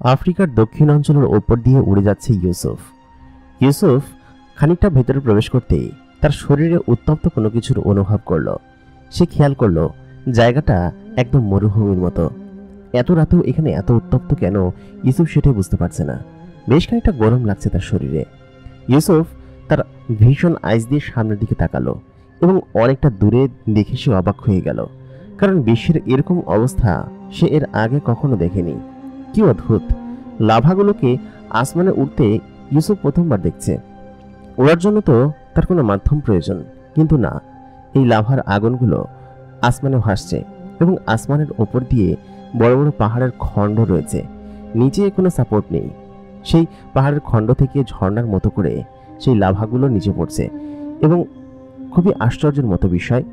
আফ্রিকার দক্ষিণ অঞ্চলের ওপর দিয়ে উড়ে যাচ্ছে ইউসুফ। ইউসুফ খানিকটা ভেতরে প্রবেশ করতেই তার শরীরে উত্তপ্ত কোনো কিছুর অনুভব করলো। সে খেয়াল করলো জায়গাটা একদম মরুভূমির মতো। এত রাতেও এখানে এত উত্তপ্ত কেন ইউসুফ সেটাই বুঝতে পারছে না। বেশ খানিকটা গরম লাগছে তার শরীরে। ইউসুফ তার ভীষণ আইস দিয়ে সামনের দিকে তাকালো এবং অনেকটা দূরে দেখে সে অবাক হয়ে গেল, কারণ বিশ্বের এরকম অবস্থা সে এর আগে কখনো দেখেনি। কি অদ্ভুত! লাভাগুলোকে আসমানে উঠতে ইউসুফ প্রথমবার দেখছে। ওড়ার জন্য তো তার কোনো মাধ্যম প্রয়োজন, কিন্তু না, এই লাভার আগুনগুলো আসমানে ভাসছে এবং আসমানের ওপর দিয়ে বড় বড় পাহাড়ের খণ্ড রয়েছে। নিচে কোনো সাপোর্ট নেই। সেই পাহাড়ের খণ্ড থেকে ঝর্ণার মতো করে সেই লাভাগুলো নিচে পড়ছে এবং খুবই আশ্চর্যের মতো বিষয়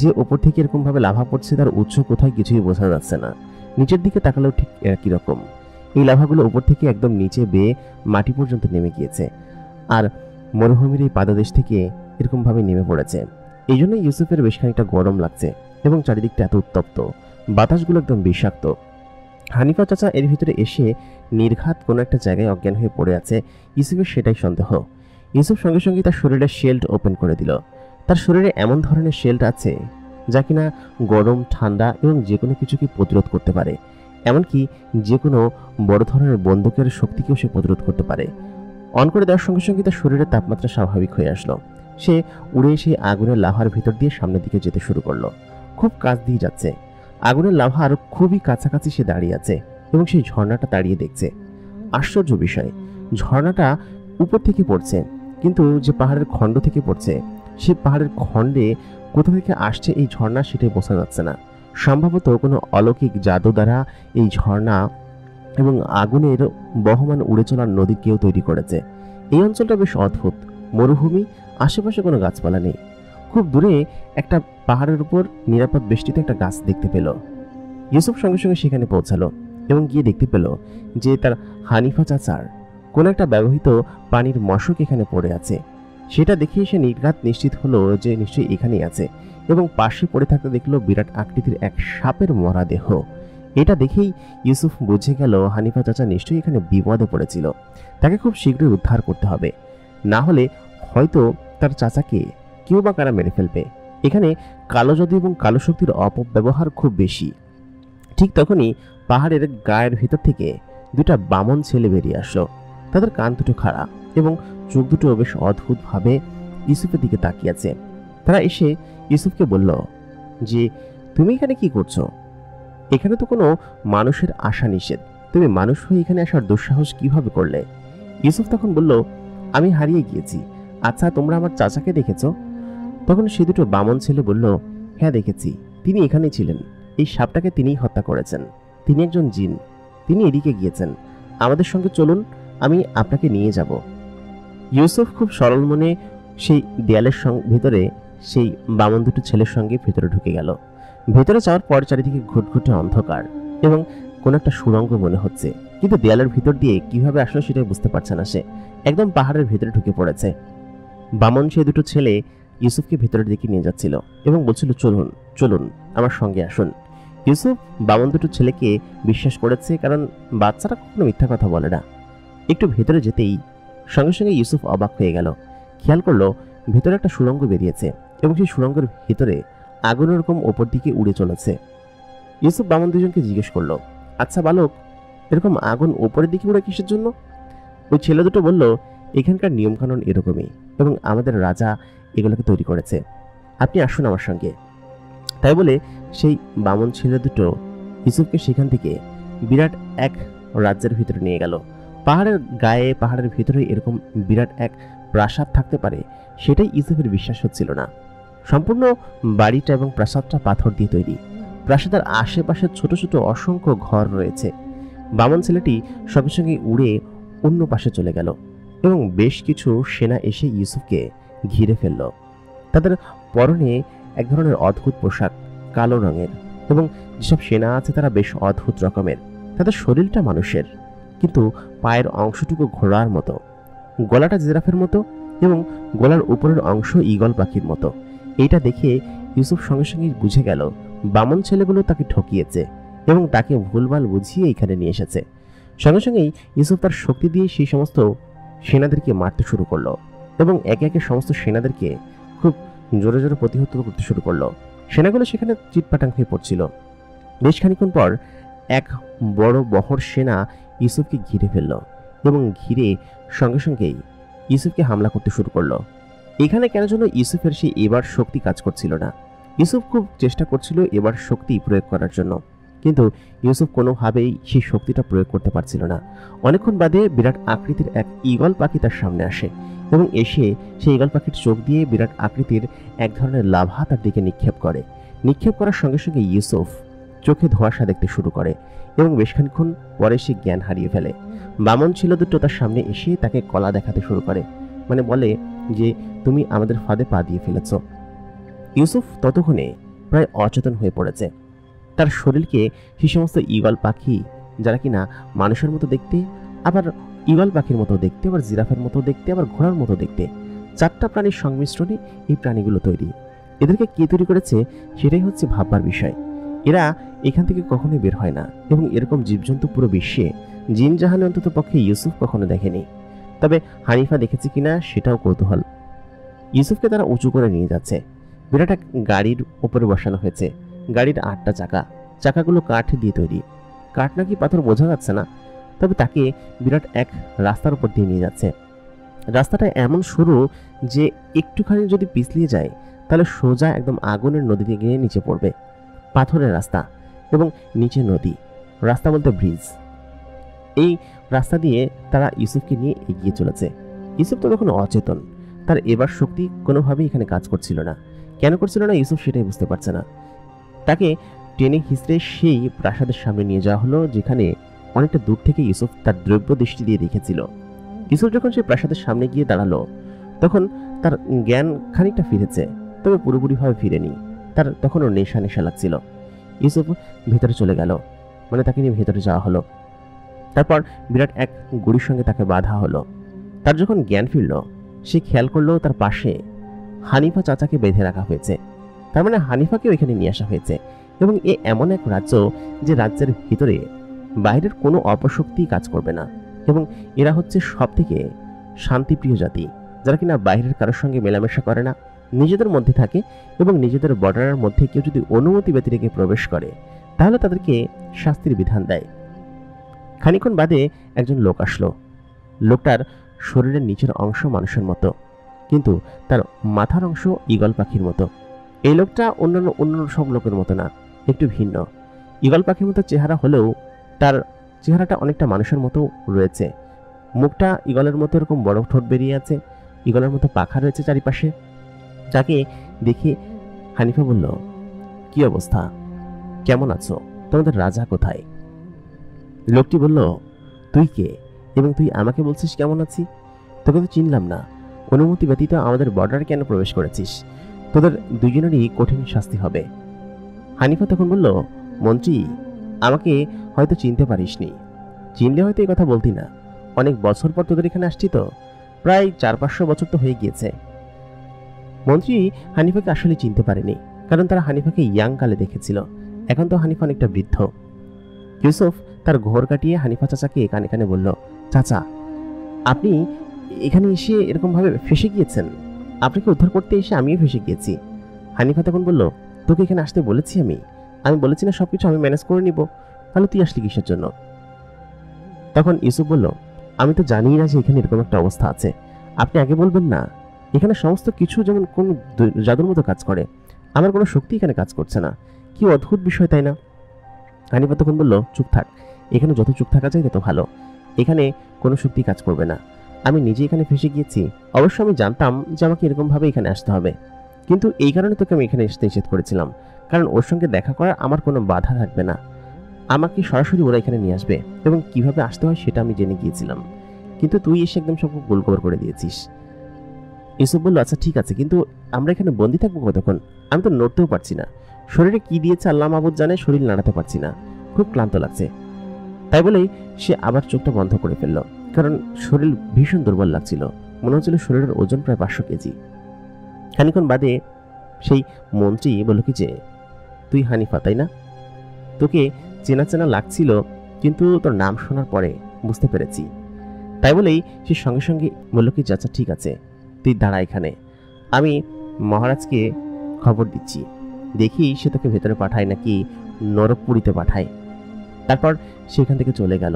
যে ওপর থেকে এরকমভাবে লাভা পড়ছে, তার উৎস কোথায় কিছুই বোঝা যাচ্ছে না। নিচের দিকে তাকালেও ঠিক একই রকম। এই লাভাগুলো উপর থেকে একদম নিচে বেয়ে মাটি পর্যন্ত নেমে গিয়েছে আর মরুভূমির এই পাদদেশ থেকে এরকমভাবে নেমে পড়েছে। এই জন্য ইউসুফের বেশ খানিকটা গরম লাগছে এবং চারিদিকটা এত উত্তপ্ত, বাতাসগুলো একদম বিষাক্ত। হানিফা চাচা এর ভিতরে এসে নির্ঘাত কোনো একটা জায়গায় অজ্ঞান হয়ে পড়ে আছে। ইউসুফের সেটাই সন্দেহ। ইউসুফ সঙ্গে সঙ্গে তার শরীরের শেল্ড ওপেন করে দিল। তার শরীরে এমন ধরনের শেল্ড আছে যা কিনা গরম, ঠান্ডা এবং যে কোনো কিছুকে প্রতিরোধ করতে পারে। এমনকি যে কোনো বড় ধরনের বন্দুকের শক্তিকেও সে প্রতিরোধ করতে পারে। অন করে দেওয়ার সঙ্গে সঙ্গে তার শরীরের তাপমাত্রা স্বাভাবিক হয়ে আসলো। সে উড়ে এসে আগুনের লাভার ভিতর দিয়ে সামনের দিকে যেতে শুরু করলো। খুব কাছ দিয়ে যাচ্ছে। আগুনের লাভা আরো খুবই কাছাকাছি সে দাঁড়িয়ে আছে এবং সেই ঝর্ণাটা দাঁড়িয়ে দেখছে। আশ্চর্য বিষয়, ঝর্ণাটা উপর থেকে পড়ছে, কিন্তু যে পাহাড়ের খণ্ড থেকে পড়ছে সেই পাহাড়ের খণ্ডে কোথা থেকে আসছে এই ঝর্ণা সেটাই বোঝা যাচ্ছে না। সম্ভবত কোনো অলৌকিক জাদু দ্বারা এই ঝর্ণা এবং আগুনের বহমান উড়ে চলার নদী কেউ তৈরি করেছে। এই অঞ্চলটা বেশ অদ্ভুত। মরুভূমি, আশেপাশে কোনো গাছপালা নেই। খুব দূরে একটা পাহাড়ের উপর নিরাপদ বেষ্টিত একটা গাছ দেখতে পেল। ইউসুফ সঙ্গে সঙ্গে সেখানে পৌঁছালো এবং গিয়ে দেখতে পেল যে তার হানিফা চাচার কোনো একটা ব্যবহৃত পানির মশক এখানে পড়ে আছে। সেটা দেখে সে নির্ঘাত নিশ্চিত হলো যে নিশ্চয়ই এখানেই আছে এবং পাশে পড়ে থাকতে দেখলো বিরাট আকৃতির এক সাপের মরা দেহ। এটা দেখেই ইউসুফ বুঝে গেল হানিফা চাচা নিশ্চয়ই এখানে বিপদে পড়েছিল। তাকে খুব শীঘ্রই উদ্ধার করতে হবে, না হলে হয়তো তার চাচাকে কেউ বা কারা মেরে ফেলবে। এখানে কালো জাদু এবং কালো শক্তির অপব্যবহার খুব বেশি। ঠিক তখনই পাহাড়ের গায়ের ভিতর থেকে দুটা বামন ছেলে বেরিয়ে আসলো। তাদের কান দুটো খাড়া এবং চোখ দুটো বেশ অদ্ভুতভাবে ইউসুফের দিকে তাকিয়ে আছে। তারা এসে ইউসুফকে বলল যে, তুমি এখানে কি করছো? এখানে তো কোনো মানুষের আসা নিষেধ। তুমি মানুষ হয়ে এখানে আসার দুঃসাহস কিভাবে করলে? ইউসুফ তখন বলল, আমি হারিয়ে গিয়েছি। আচ্ছা, তোমরা আমার চাচাকে দেখেছো? তখন সে দুটো বামন ছেলে বলল, হ্যাঁ দেখেছি, তিনি এখানেই ছিলেন। এই সাপটাকে তিনিই হত্যা করেছেন। তিনি একজন জিন। তিনি এদিকে গিয়েছেন। আমাদের সঙ্গে চলুন, আমি আপনাকে নিয়ে যাব। ইউসুফ খুব সরল মনে সেই দেয়ালের ভিতরে সেই বামন দুটো ছেলের সঙ্গে ভেতরে ঢুকে গেল। ভেতরে যাওয়ার পর চারিদিকে ঘুটঘুটে অন্ধকার এবং কোনো একটা সুড়ঙ্গ মনে হচ্ছে, কিন্তু দেয়ালের ভিতর দিয়ে কিভাবে আসলে সেটাই বুঝতে পারছে না। সে একদম পাহাড়ের ভেতরে ঢুকে পড়েছে। বামন সে দুটো ছেলে ইউসুফকে ভেতরের দিকে নিয়ে যাচ্ছিল এবং বলছিল, চলুন চলুন, আমার সঙ্গে আসুন। ইউসুফ বামন দুটো ছেলেকে বিশ্বাস করেছে, কারণ বাচ্চারা কখনো মিথ্যা কথা বলে না। একটু ভেতরে যেতেই সঙ্গে সঙ্গে ইউসুফ অবাক হয়ে গেল। খেয়াল করলো ভেতরে একটা সুড়ঙ্গ বেরিয়েছে এবং সেই সুড়ঙ্গের ভেতরে আগুন এরকম ওপর দিকে উড়ে চলেছে। ইউসুফ বামন দুজনকে জিজ্ঞেস করলো, আচ্ছা বালক, এরকম আগুন ওপরের দিকে উড়ে কিসের জন্য? ওই ছেলে দুটো বলল, এখানকার নিয়মকানুন এরকমই এবং আমাদের রাজা এগুলোকে তৈরি করেছে। আপনি আসুন আমার সঙ্গে। তাই বলে সেই বামন ছেলে দুটো ইউসুফকে সেখান থেকে বিরাট এক রাজ্যের ভিতরে নিয়ে গেল। পাহাড়ের গায়ে, পাহাড়ের ভিতরে এরকম বিরাট এক প্রাসাদ থাকতে পারে সেটাই ইউসুফের বিশ্বাস হচ্ছিল না। সম্পূর্ণ বাড়িটা এবং প্রাসাদটা পাথর দিয়ে তৈরি। প্রাসাদের আশেপাশে ছোট ছোট অসংখ্য ঘর রয়েছে। বামন ছেলেটি সঙ্গে সঙ্গে উড়ে অন্য পাশে চলে গেল এবং বেশ কিছু সেনা এসে ইউসুফকে ঘিরে ফেলল। তাদের পরনে এক ধরনের অদ্ভুত পোশাক, কালো রঙের, এবং যেসব সেনা আছে তারা বেশ অদ্ভুত রকমের। তাদের শরীরটা মানুষের, কিন্তু পায়ের অংশটুকু ঘোড়ার মতো, গলাটা জিরাফের মতো এবং গলার উপরের অংশ ঈগল পাখির মতো। এইটা দেখে ইউসুফ সঙ্গে সঙ্গে বুঝে গেল বামন ছেলেগুলো তাকে ঠকিয়েছে এবং তাকে ভুলভাল বুঝিয়ে এখানে নিয়ে এসেছে। সঙ্গে সঙ্গেই ইউসুফ তার শক্তি দিয়ে সেই সমস্ত সেনাদেরকে মারতে শুরু করলো এবং একে একে সমস্ত সেনাদেরকে খুব জোরে জোরে প্রতিহত করতে শুরু করলো। সেনাগুলো সেখানে চিটপাটাং হয়ে পড়ছিল। বেশ খানিক্ষণ পর এক বড় বহর সেনা ইউসুফকে ঘিরে ফেলল এবং ঘিরে সঙ্গে সঙ্গেই ইউসুফকে হামলা করতে শুরু করলো। এখানে কেন যেন ইউসুফের সেই এবার শক্তি কাজ করছিল না। ইউসুফ খুব চেষ্টা করছিল এবার শক্তি প্রয়োগ করার জন্য, কিন্তু ইউসুফ কোনোভাবেই সেই শক্তিটা প্রয়োগ করতে পারছিল না। অনেকক্ষণ বাদে বিরাট আকৃতির এক ঈগল পাখি তার সামনে আসে এবং এসে সেই ঈগল পাখির চোখ দিয়ে বিরাট আকৃতির এক ধরনের লাভা তার দিকে নিক্ষেপ করে। নিক্ষেপ করার সঙ্গে সঙ্গে ইউসুফ চোখে ধোঁয়াশা দেখতে শুরু করে এবং বেশ খানিক্ষণ পরে সে জ্ঞান হারিয়ে ফেলে। বামন ছিল দুটো তার সামনে এসে তাকে কলা দেখাতে শুরু করে, মানে বলে যে তুমি আমাদের ফাঁদে পা দিয়ে ফেলেছ। ইউসুফ ততক্ষণে প্রায় অচেতন হয়ে পড়েছে। তার শরীরকে সেই সমস্ত ঈগল পাখি, যারা কিনা মানুষের মতো দেখতে, আবার ঈগল পাখির মতো দেখতে, আবার জিরাফের মতো দেখতে, আবার ঘোড়ার মতো দেখতে, চারটা প্রাণীর সংমিশ্রণে এই প্রাণীগুলো তৈরি। এদেরকে কে তৈরি করেছে সেটাই হচ্ছে ভাববার বিষয়। এরা এখান থেকে কখনোই বের হয় না এবং এরকম জীবজন্তু পুরো বিশ্বে জিন জাহানে অন্তত পক্ষে ইউসুফ কখনো দেখেনি। তবে হানিফা দেখেছে কিনা সেটাও কৌতূহল। ইউসুফকে তারা উঁচু করে নিয়ে যাচ্ছে। বিরাট এক গাড়ির উপরে বসানো হয়েছে। গাড়ির 8টা চাকা, চাকাগুলো কাঠ দিয়ে তৈরি। কাঠ নাকি পাথর বোঝা যাচ্ছে না, তবে তাকে বিরাট এক রাস্তার উপর দিয়ে নিয়ে যাচ্ছে। রাস্তাটা এমন সরু যে একটুখানি যদি পিছলিয়ে যায় তাহলে সোজা একদম আগুনের নদীতে গিয়ে নিচে পড়বে। পাথরের রাস্তা এবং নিচে নদী, রাস্তা বলতে ব্রিজ। এই রাস্তা দিয়ে তারা ইউসুফকে নিয়ে এগিয়ে চলেছে। ইউসুফ তো তখন অচেতন, তার এবার শক্তি কোনোভাবেই এখানে কাজ করছিল না। কেন করছিল না ইউসুফ সেটাই বুঝতে পারছে না। তাকে টেনে হিঁচড়ে সেই প্রাসাদের সামনে নিয়ে যাওয়া হলো, যেখানে অনেকটা দূর থেকে ইউসুফ তার দ্রব্য দৃষ্টি দিয়ে দেখেছিল। ইউসুফ যখন সেই প্রাসাদের সামনে গিয়ে দাঁড়ালো তখন তার জ্ঞান খানিকটা ফিরেছে, তবে পুরোপুরিভাবে ফিরেনি। তার তখনও নেশা নেশা লাগছিল। ইউসুফ ভেতরে চলে গেল, মানে তাকে নিয়ে ভেতরে যাওয়া হলো। তারপর বিরাট এক গুড়ির সঙ্গে তাকে বাঁধা হলো। তার যখন জ্ঞান ফিরল সে খেয়াল করলো তার পাশে হানিফা চাচাকে বেঁধে রাখা হয়েছে। তার মানে হানিফাকেও এখানে নিয়ে আসা হয়েছে এবং এ এমন এক রাজ্য যে রাজ্যের ভিতরে বাইরের কোনো অপশক্তি কাজ করবে না এবং এরা হচ্ছে সব থেকে শান্তিপ্রিয় জাতি, যারা কিনা বাইরের কারোর সঙ্গে মেলামেশা করে না, নিজেদের মধ্যে থাকে এবং নিজেদের বর্ডারের মধ্যে কেউ যদি অনুমতি ব্যতি রেখে প্রবেশ করে তাহলে তাদেরকে শাস্তির বিধান দেয়। খানিকক্ষণ বাদে একজন লোক আসলো। লোকটার শরীরের নিচের অংশ মানুষের মতো, কিন্তু তার মাথার অংশ ঈগল পাখির মতো। এই লোকটা অন্যান্য সব লোকের মতো না, একটু ভিন্ন। ঈগল পাখির মতো চেহারা হলেও তার চেহারাটা অনেকটা মানুষের মতো রয়েছে। মুখটা ঈগলের মতো এরকম বড় ঠোঁট বেরিয়ে আছে, ঈগলের মতো পাখা রয়েছে চারিপাশে। যাকে দেখে হানিফা বলল, কি অবস্থা, কেমন আছো, তোমাদের রাজা কোথায়? লোকটি বলল, তুই কে এবং তুই আমাকে বলছিস কেমন আছি? তোকে তো চিনলাম না, অনুমতি ব্যতীত আমাদের বর্ডারে কেন প্রবেশ করেছিস? তোদের দুজনেরই কঠিন শাস্তি হবে। হানিফা তখন বলল, মন্ত্রী, আমাকে হয়তো চিনতে পারিসনি, চিনলে হয়তো এই কথা বলতি না। অনেক বছর পর তোদের এখানে আসছি তো, প্রায় 400-500 বছর তো হয়ে গিয়েছে। মন্ত্রী হানিফাকে আসলে চিনতে পারেনি, কারণ তারা হানিফাকে ইয়াং কালে দেখেছিল। এখন তো হানিফা অনেকটা বৃদ্ধ। ইউসুফ তার ঘোর কাটিয়ে হানিফা চাচাকে কানে কানে বলল, চাচা, আপনি এখানে এসে এরকমভাবে ফেসে গিয়েছেন, আপনাকে উদ্ধার করতে এসে আমিও ফেসে গিয়েছি। হানিফা তখন বলল, তোকে এখানে আসতে বলেছি আমি বলেছি না সবকিছু আমি ম্যানেজ করে নিব, তাহলে তুই আসলি কিসের জন্য? তখন ইউসুফ বলল, আমি তো জানি না যে এখানে এরকম একটা অবস্থা আছে, আপনি আগে বলবেন না? এখানে সমস্ত কিছু যেমন কোন জাদুর মতো কাজ করে, আমার কোনো শক্তি এখানে কাজ করছে না। কি অদ্ভুত বিষয়, তাই না? হানিফা তখন বলল, চুপ থাক, এখানে যত চুপ থাকা যায় তত ভালো। এখানে কোনো শক্তি কাজ করবে না। আমি নিজে এখানে ফেসে গিয়েছি। অবশ্য আমি জানতাম যে আমাকে এরকমভাবে এখানে আসতে হবে, কিন্তু এই কারণে তোকে আমি এখানে আসতে নিষেধ করেছিলাম, কারণ ওর সঙ্গে দেখা করার আমার কোনো বাধা থাকবে না। আমাকে সরাসরি ওরা এখানে নিয়ে আসবে এবং কিভাবে আসতে হয় সেটা আমি জেনে গিয়েছিলাম, কিন্তু তুই এসে একদম সব গোলকবর করে দিয়েছিস। ইউসুফ বলল, আচ্ছা ঠিক আছে, কিন্তু আমরা এখানে বন্দি থাকবো কতক্ষণ? আমি তো নড়তেও পারছি না, শরীরে কি দিয়েছে আল্লাহ মাহবুদ জানে, শরীর নাড়াতে পারছি না, খুব ক্লান্ত লাগছে। তাই বলেই সে আবার চোখটা বন্ধ করে ফেলল, কারণ শরীর ভীষণ দুর্বল লাগছিল। মনে হচ্ছিল শরীরের ওজন প্রায় 500 কেজি। খানিক্ষণ বাদে সেই মন্ত্রী বলল কি যে, তুই হানিফা তাই না? তোকে চেনা চেনা লাগছিল, কিন্তু তোর নাম শোনার পরে বুঝতে পেরেছি। তাই বলেই সে সঙ্গে সঙ্গে বলল কি, আচ্ছা ঠিক আছে, তুই দাঁড়া এখানে, আমি মহারাজকে খবর দিচ্ছি, দেখি সে তোকে ভেতরে পাঠায় নাকি নরকপুরীতে পাঠায়। তারপর সেখান থেকে চলে গেল।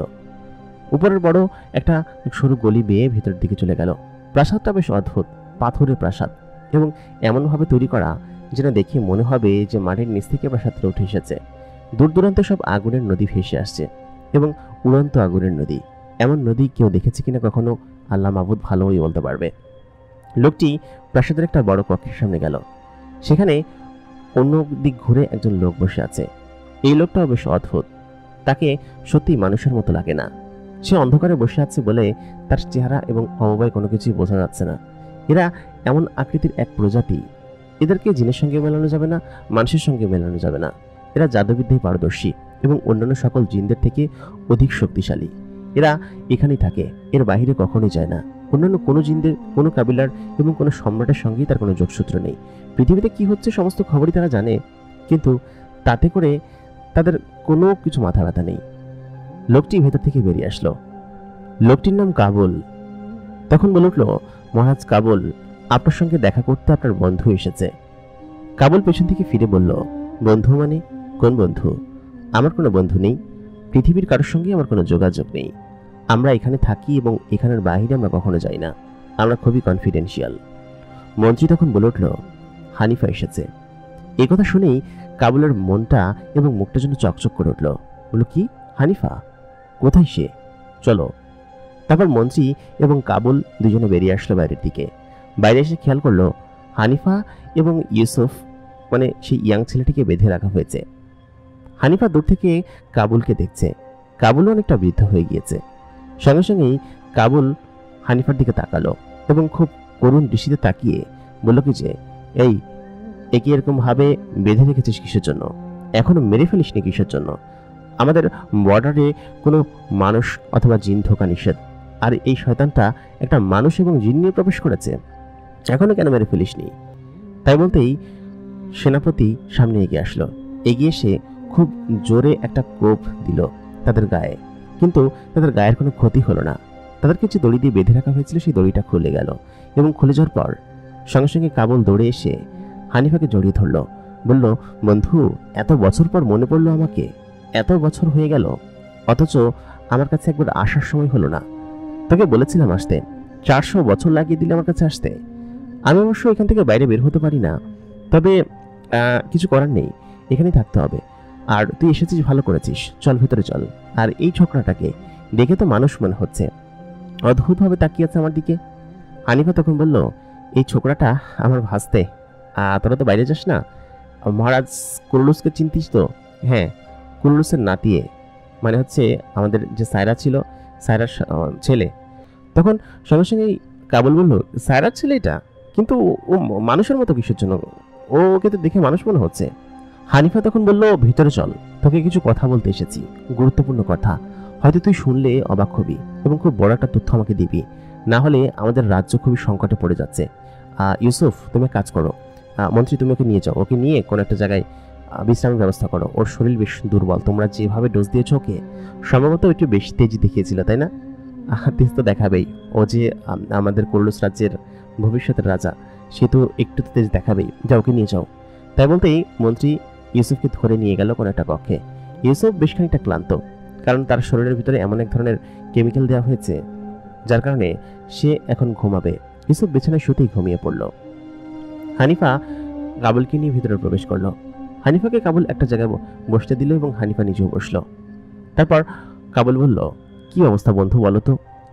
উপরের বড় একটা সরু গলি বেয়ে ভেতরের দিকে চলে গেল। প্রাসাদটা বেশ অদ্ভুত, পাথরের প্রাসাদ এবং এমনভাবে তৈরি করা যেন দেখে মনে হবে যে মাটির নিচ থেকে প্রাসাদটা উঠে এসেছে। দূর দূরান্তে সব আগুনের নদী ভেসে আসছে এবং উড়ন্ত আগুনের নদী। এমন নদী কেউ দেখেছে কিনা কখনো আল্লাহ মাবুদ ভালোই বলতে পারবে। লোকটি প্রাসাদের একটা বড় কক্ষের সামনে গেল। সেখানে অন্য দিক ঘুরে একজন লোক বসে আছে। এই লোকটাও বেশ অদ্ভুত, তাকে সত্যি মানুষের মতো লাগে না। সে অন্ধকারে বসে আছে বলে তার চেহারা এবং অবয়ব কোনো কিছুই বোঝা যাচ্ছে না। এরা এমন আকৃতির এক প্রজাতি, এদেরকে জিনের সঙ্গে মেলানো যাবে না, মানুষের সঙ্গে মেলানো যাবে না। এরা জাদুবিদ্যায় পারদর্শী এবং অন্যান্য সকল জিনদের থেকে অধিক শক্তিশালী। এরা এখানেই থাকে, এর বাইরে কখনোই যায় না। অন্যান্য কোনো জিনদের, কোনো কাবিলার এবং কোনো সম্রাটের সঙ্গেই তার কোনো যোগসূত্র নেই। পৃথিবীতে কি হচ্ছে সমস্ত খবরই তারা জানে, কিন্তু তাতে করে তাদের কোনো কিছু মাথা ব্যথা নেই। লোকটি ভেতর থেকে বেরিয়ে আসলো। লোকটির নাম কাবুল। তখন বলে উঠল, মহারাজ কাবুল, আপনার সঙ্গে দেখা করতে আপনার বন্ধু এসেছে। কাবুল পেছন থেকে ফিরে বলল, বন্ধু মানে? কোন বন্ধু? আমার কোনো বন্ধু নেই, পৃথিবীর কারোর সঙ্গে আমার কোনো যোগাযোগ নেই। আমরা এখানে থাকি এবং এখানের বাইরে আমরা কখনো যাই না, আমরা খুবই কনফিডেন্সিয়াল। মন্ত্রী তখন বলে উঠল, হানিফা এসেছে। এই কথা শুনেই কাবুলের মনটা এবং মুখটা যেন চকচক করে উঠল। বলল, কি হানিফা? কোথায় সে? চলো। তারপর মন্ত্রী এবং কাবুল দুজনে বেরিয়ে আসলো বাইরের দিকে। বাইরে এসে খেয়াল করলো হানিফা এবং ইউসুফ, মানে সেই ইয়াং ছেলেটিকে বেঁধে রাখা হয়েছে। হানিফা দূর থেকে কাবুলকে দেখছে। কাবুলও অনেকটা বৃদ্ধ হয়ে গিয়েছে। সঙ্গে সঙ্গেই কাবুল হানিফার দিকে তাকালো এবং খুব করুণ দৃষ্টিতে তাকিয়ে বলল কি যে, এই একে এরকম ভাবে বেঁধে রেখেছিস কিসের জন্য? এখনো মেরে ফেলিসনি কিসের জন্য? আমাদের বর্ডারে কোনো মানুষ অথবা জিন ঢোকা নিষেধ, আর এই শয়তানটা একটা মানুষ এবং জিন নিয়ে প্রবেশ করেছে, এখনো কেন মেরে ফেলিসনি? তাই বলতেই সেনাপতি সামনে এগিয়ে আসলো। এগিয়ে এসে খুব জোরে একটা কোপ দিল তাদের গায়ে, কিন্তু তাদের গায়ের কোনো ক্ষতি হলো না। তাদেরকে যে দড়ি দিয়ে বেঁধে রাখা হয়েছিল সেই দড়িটা খুলে গেল এবং খুলে যাওয়ার পর সঙ্গে সঙ্গে কাবুল দৌড়ে এসে হানিফাকে জড়িয়ে ধরল। বলল, বন্ধু, এত বছর পর মনে পড়লো আমাকে? এত বছর হয়ে গেল, অথচ আমার কাছে একবার আসার সময় হলো না। তোকে বলেছিলাম আসতে, 400 বছর লাগিয়ে দিলে আমার কাছে আসতে। আমি অবশ্য এখান থেকে বাইরে বের হতে পারি না, তবে কিছু করার নেই, এখানেই থাকতে হবে। আর তুই এসেছিস, ভালো করেছিস, চল ভেতরে চল। আর এই ছোকরাটাকে দেখে তো মানুষ মনে হচ্ছে, অদ্ভুতভাবে তাকিয়ে আছে আমার দিকে। হানিফা তখন বলল, এই ছোকরাটা আমার ভাসতে। তোরা তো বাইরে যাস না? মহারাজ কুরুলুসকে চিনতিস তো? হ্যাঁ, কুরুলুসের নাতিয়ে, মানে হচ্ছে আমাদের যে সায়রা ছিল, সায়রার ছেলে। তখন সঙ্গে সঙ্গেই কাবুল বলল, সায়রার ছেলে এটা? কিন্তু ও মানুষের মতো কিসের জন্য? ওকে তো দেখে মানুষ মনে হচ্ছে। হানিফা তখন বলল, ভিতরে চল, তোকে কিছু কথা বলতে এসেছি, গুরুত্বপূর্ণ কথা। হয়তো তুই শুনলে অবাক হবি এবং খুব বড় একটা তথ্য আমাকে দিবি, না হলে আমাদের রাজ্য খুবই সংকটে পড়ে যাচ্ছে। ইউসুফ, তুমি কাজ করো, মন্ত্রী তুমি ওকে নিয়ে যাও, ওকে নিয়ে কোনো একটা জায়গায় বিশ্রামের ব্যবস্থা করো। ওর শরীর বেশ দুর্বল, তোমরা যেভাবে ডোজ দিয়েছ ওকে, সম্ভবত একটু বেশি তেজি দেখিয়েছিল, তাই না? তেজ তো দেখাবেই, ও যে আমাদের কুরুলুস রাজ্যের ভবিষ্যতের রাজা, সে তো একটু তেজ দেখাবেই, যা ওকে নিয়ে যাও। তাই বলতেই মন্ত্রী ইউসুফকে ধরে নিয়ে গেল কোনো একটা কক্ষে। ইউসুফ বেশ খানিকটা ক্লান্ত, কারণ তার শরীরের ভিতরে এমন এক ধরনের কেমিক্যাল দেওয়া হয়েছে যার কারণে সে এখন ঘুমাবে। ইউসুফ বিছানায় শুতেই ঘুমিয়ে পড়ল। হানিফা কাবুলকে নিয়ে ভিতরে প্রবেশ করলো। হানিফাকে কাবুল একটা জায়গায় বসতে দিল এবং হানিফা নিজেও বসলো। তারপর কাবুল বলল, কি অবস্থা বন্ধু, বলো তো?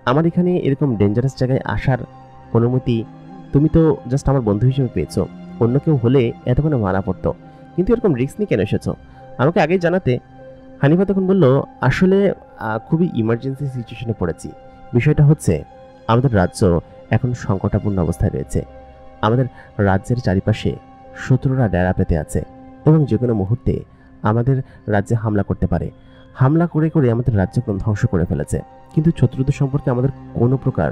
আমার এখানে এরকম ডেঞ্জারাস জায়গায় আসার অনুমতি তুমি তো জাস্ট আমার বন্ধু হিসেবে পেয়েছো, অন্য কেউ হলে এতক্ষণে মারা পড়তো, কিন্তু এরকম রিস্ক নিয়ে কেন এসেছো? আমাকে আগেই জানাতে। হানিফা তখন বলল, আসলে খুবই ইমার্জেন্সি সিচুয়েশনে পড়েছি। বিষয়টা হচ্ছে আমাদের রাজ্য এখন সংকটাপূর্ণ অবস্থায় রয়েছে। আমাদের রাজ্যের চারিপাশে শত্রুরা ডেরা পেতে আছে এবং যে কোনো মুহূর্তে আমাদের রাজ্যে হামলা করতে পারে। হামলা করে করে আমাদের রাজ্য ধ্বংস করে ফেলেছে, কিন্তু শত্রুদের সম্পর্কে আমাদের কোনো প্রকার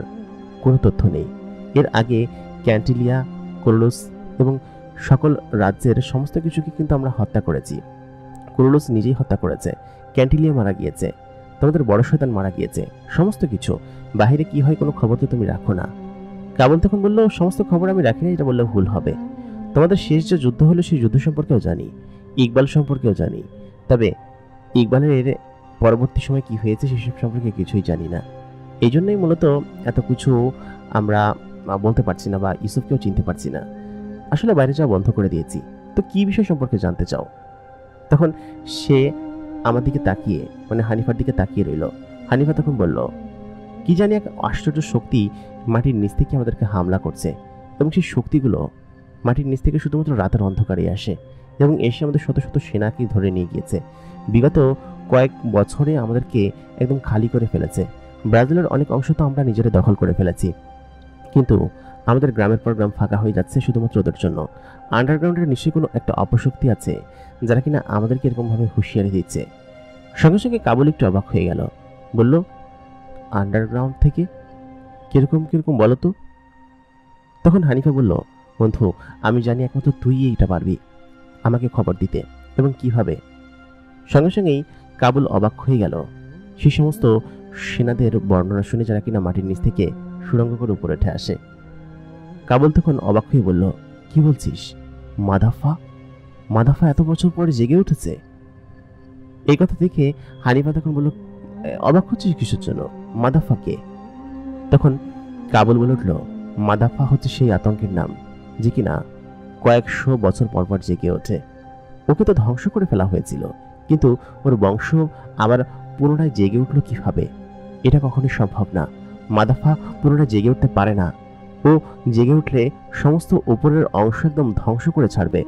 কোনো তথ্য নেই। এর আগে ক্যান্টিলিয়া, কুরুলুস এবং সকল রাজ্যের সমস্ত কিছুকে কিন্তু আমরা হত্যা করেছি। কুরুলুস নিজেই হত্যা করেছে, ক্যান্টিলিয়া মারা গিয়েছে, তোমাদের বড় শয়তান মারা গিয়েছে, সমস্ত কিছু। বাহিরে কি হয় কোনো খবর তো তুমি রাখো না। কাবুল তখন বলল, সমস্ত খবর আমি রাখি না, এটা বললে ভুল হবে। তোমাদের শেষ যে যুদ্ধ হলো সেই যুদ্ধ সম্পর্কেও জানি, ইকবাল সম্পর্কেও জানি, তবে ইকবালের পরবর্তী সময় কি হয়েছে সেসব সম্পর্কে কিছুই জানি না। এই জন্যই মূলত এত কিছু আমরা বলতে পারছি না বা ইউসুফকেও চিনতে পারছি না। আসলে বাইরে যাওয়া বন্ধ করে দিয়েছি। তো কি বিষয় সম্পর্কে জানতে চাও? তখন সে আমার দিকে তাকিয়ে, মানে হানিফার দিকে তাকিয়ে রইল। হানিফা তখন বলল, কি জানি এক আশ্চর্য শক্তি মাটির নিচ থেকে আমাদেরকে হামলা করছে, এবং সেই শক্তিগুলো মাটির নিচ থেকে শুধুমাত্র রাতের অন্ধকারে আসে এবং এসে আমাদের শত শত সেনাকে ধরে নিয়ে গিয়েছে। বিগত কয়েক বছরে আমাদেরকে একদম খালি করে ফেলেছে। ব্রাজিলের অনেক অংশ তো আমরা নিজেরা দখল করে ফেলেছি, কিন্তু আমাদের গ্রামের পর গ্রাম ফাঁকা হয়ে যাচ্ছে শুধুমাত্র ওদের জন্য। আন্ডারগ্রাউন্ডের নিশ্চয়ই কোনো একটা অপশক্তি আছে যারা কিনা আমাদেরকে এরকমভাবে হুঁশিয়ারি দিচ্ছে। সঙ্গে সঙ্গে কাবুল একটু অবাক হয়ে গেল, বলল, আন্ডারগ্রাউন্ড থেকে কিরকম কিরকম বলো তো? তখন হানিফা বলল, বন্ধু, আমি জানি একমাত্র তুই এইটা পারবি আমাকে খবর দিতে, এবং কিভাবে। সঙ্গে সঙ্গেই কাবুল অবাক হয়ে গেল সেই সমস্ত সেনাদের বর্ণনা শুনে যারা কিনা মাটির নিচ থেকে সুড়ঙ্গ করে উপরে উঠে আসে। কাবুল তখন অবাক হয়ে বলল, কি বলছিস? মাদাফা? মাদাফা এত বছর পরে জেগে উঠেছে? এই কথা দেখে হানিফা তখন বলল, অবাক হচ্ছিস কিসের জন্য? মাদাফা কে? তখন কাবুল বলে উঠল, মাদাফা হচ্ছে সেই আতঙ্কের নাম যে কিনা কয়েকশো বছর পর পর জেগে ওঠে। ওকে তো ধ্বংস করে ফেলা হয়েছিল, কিন্তু ওর বংশ আবার পুনরায় জেগে উঠল কিভাবে? এটা কখনোই সম্ভব না। মাদাফা পুনরায় জেগে উঠতে পারে না। ও জেগে উঠলে সমস্ত উপরের অংশ একদম ধ্বংস করে ছাড়বে,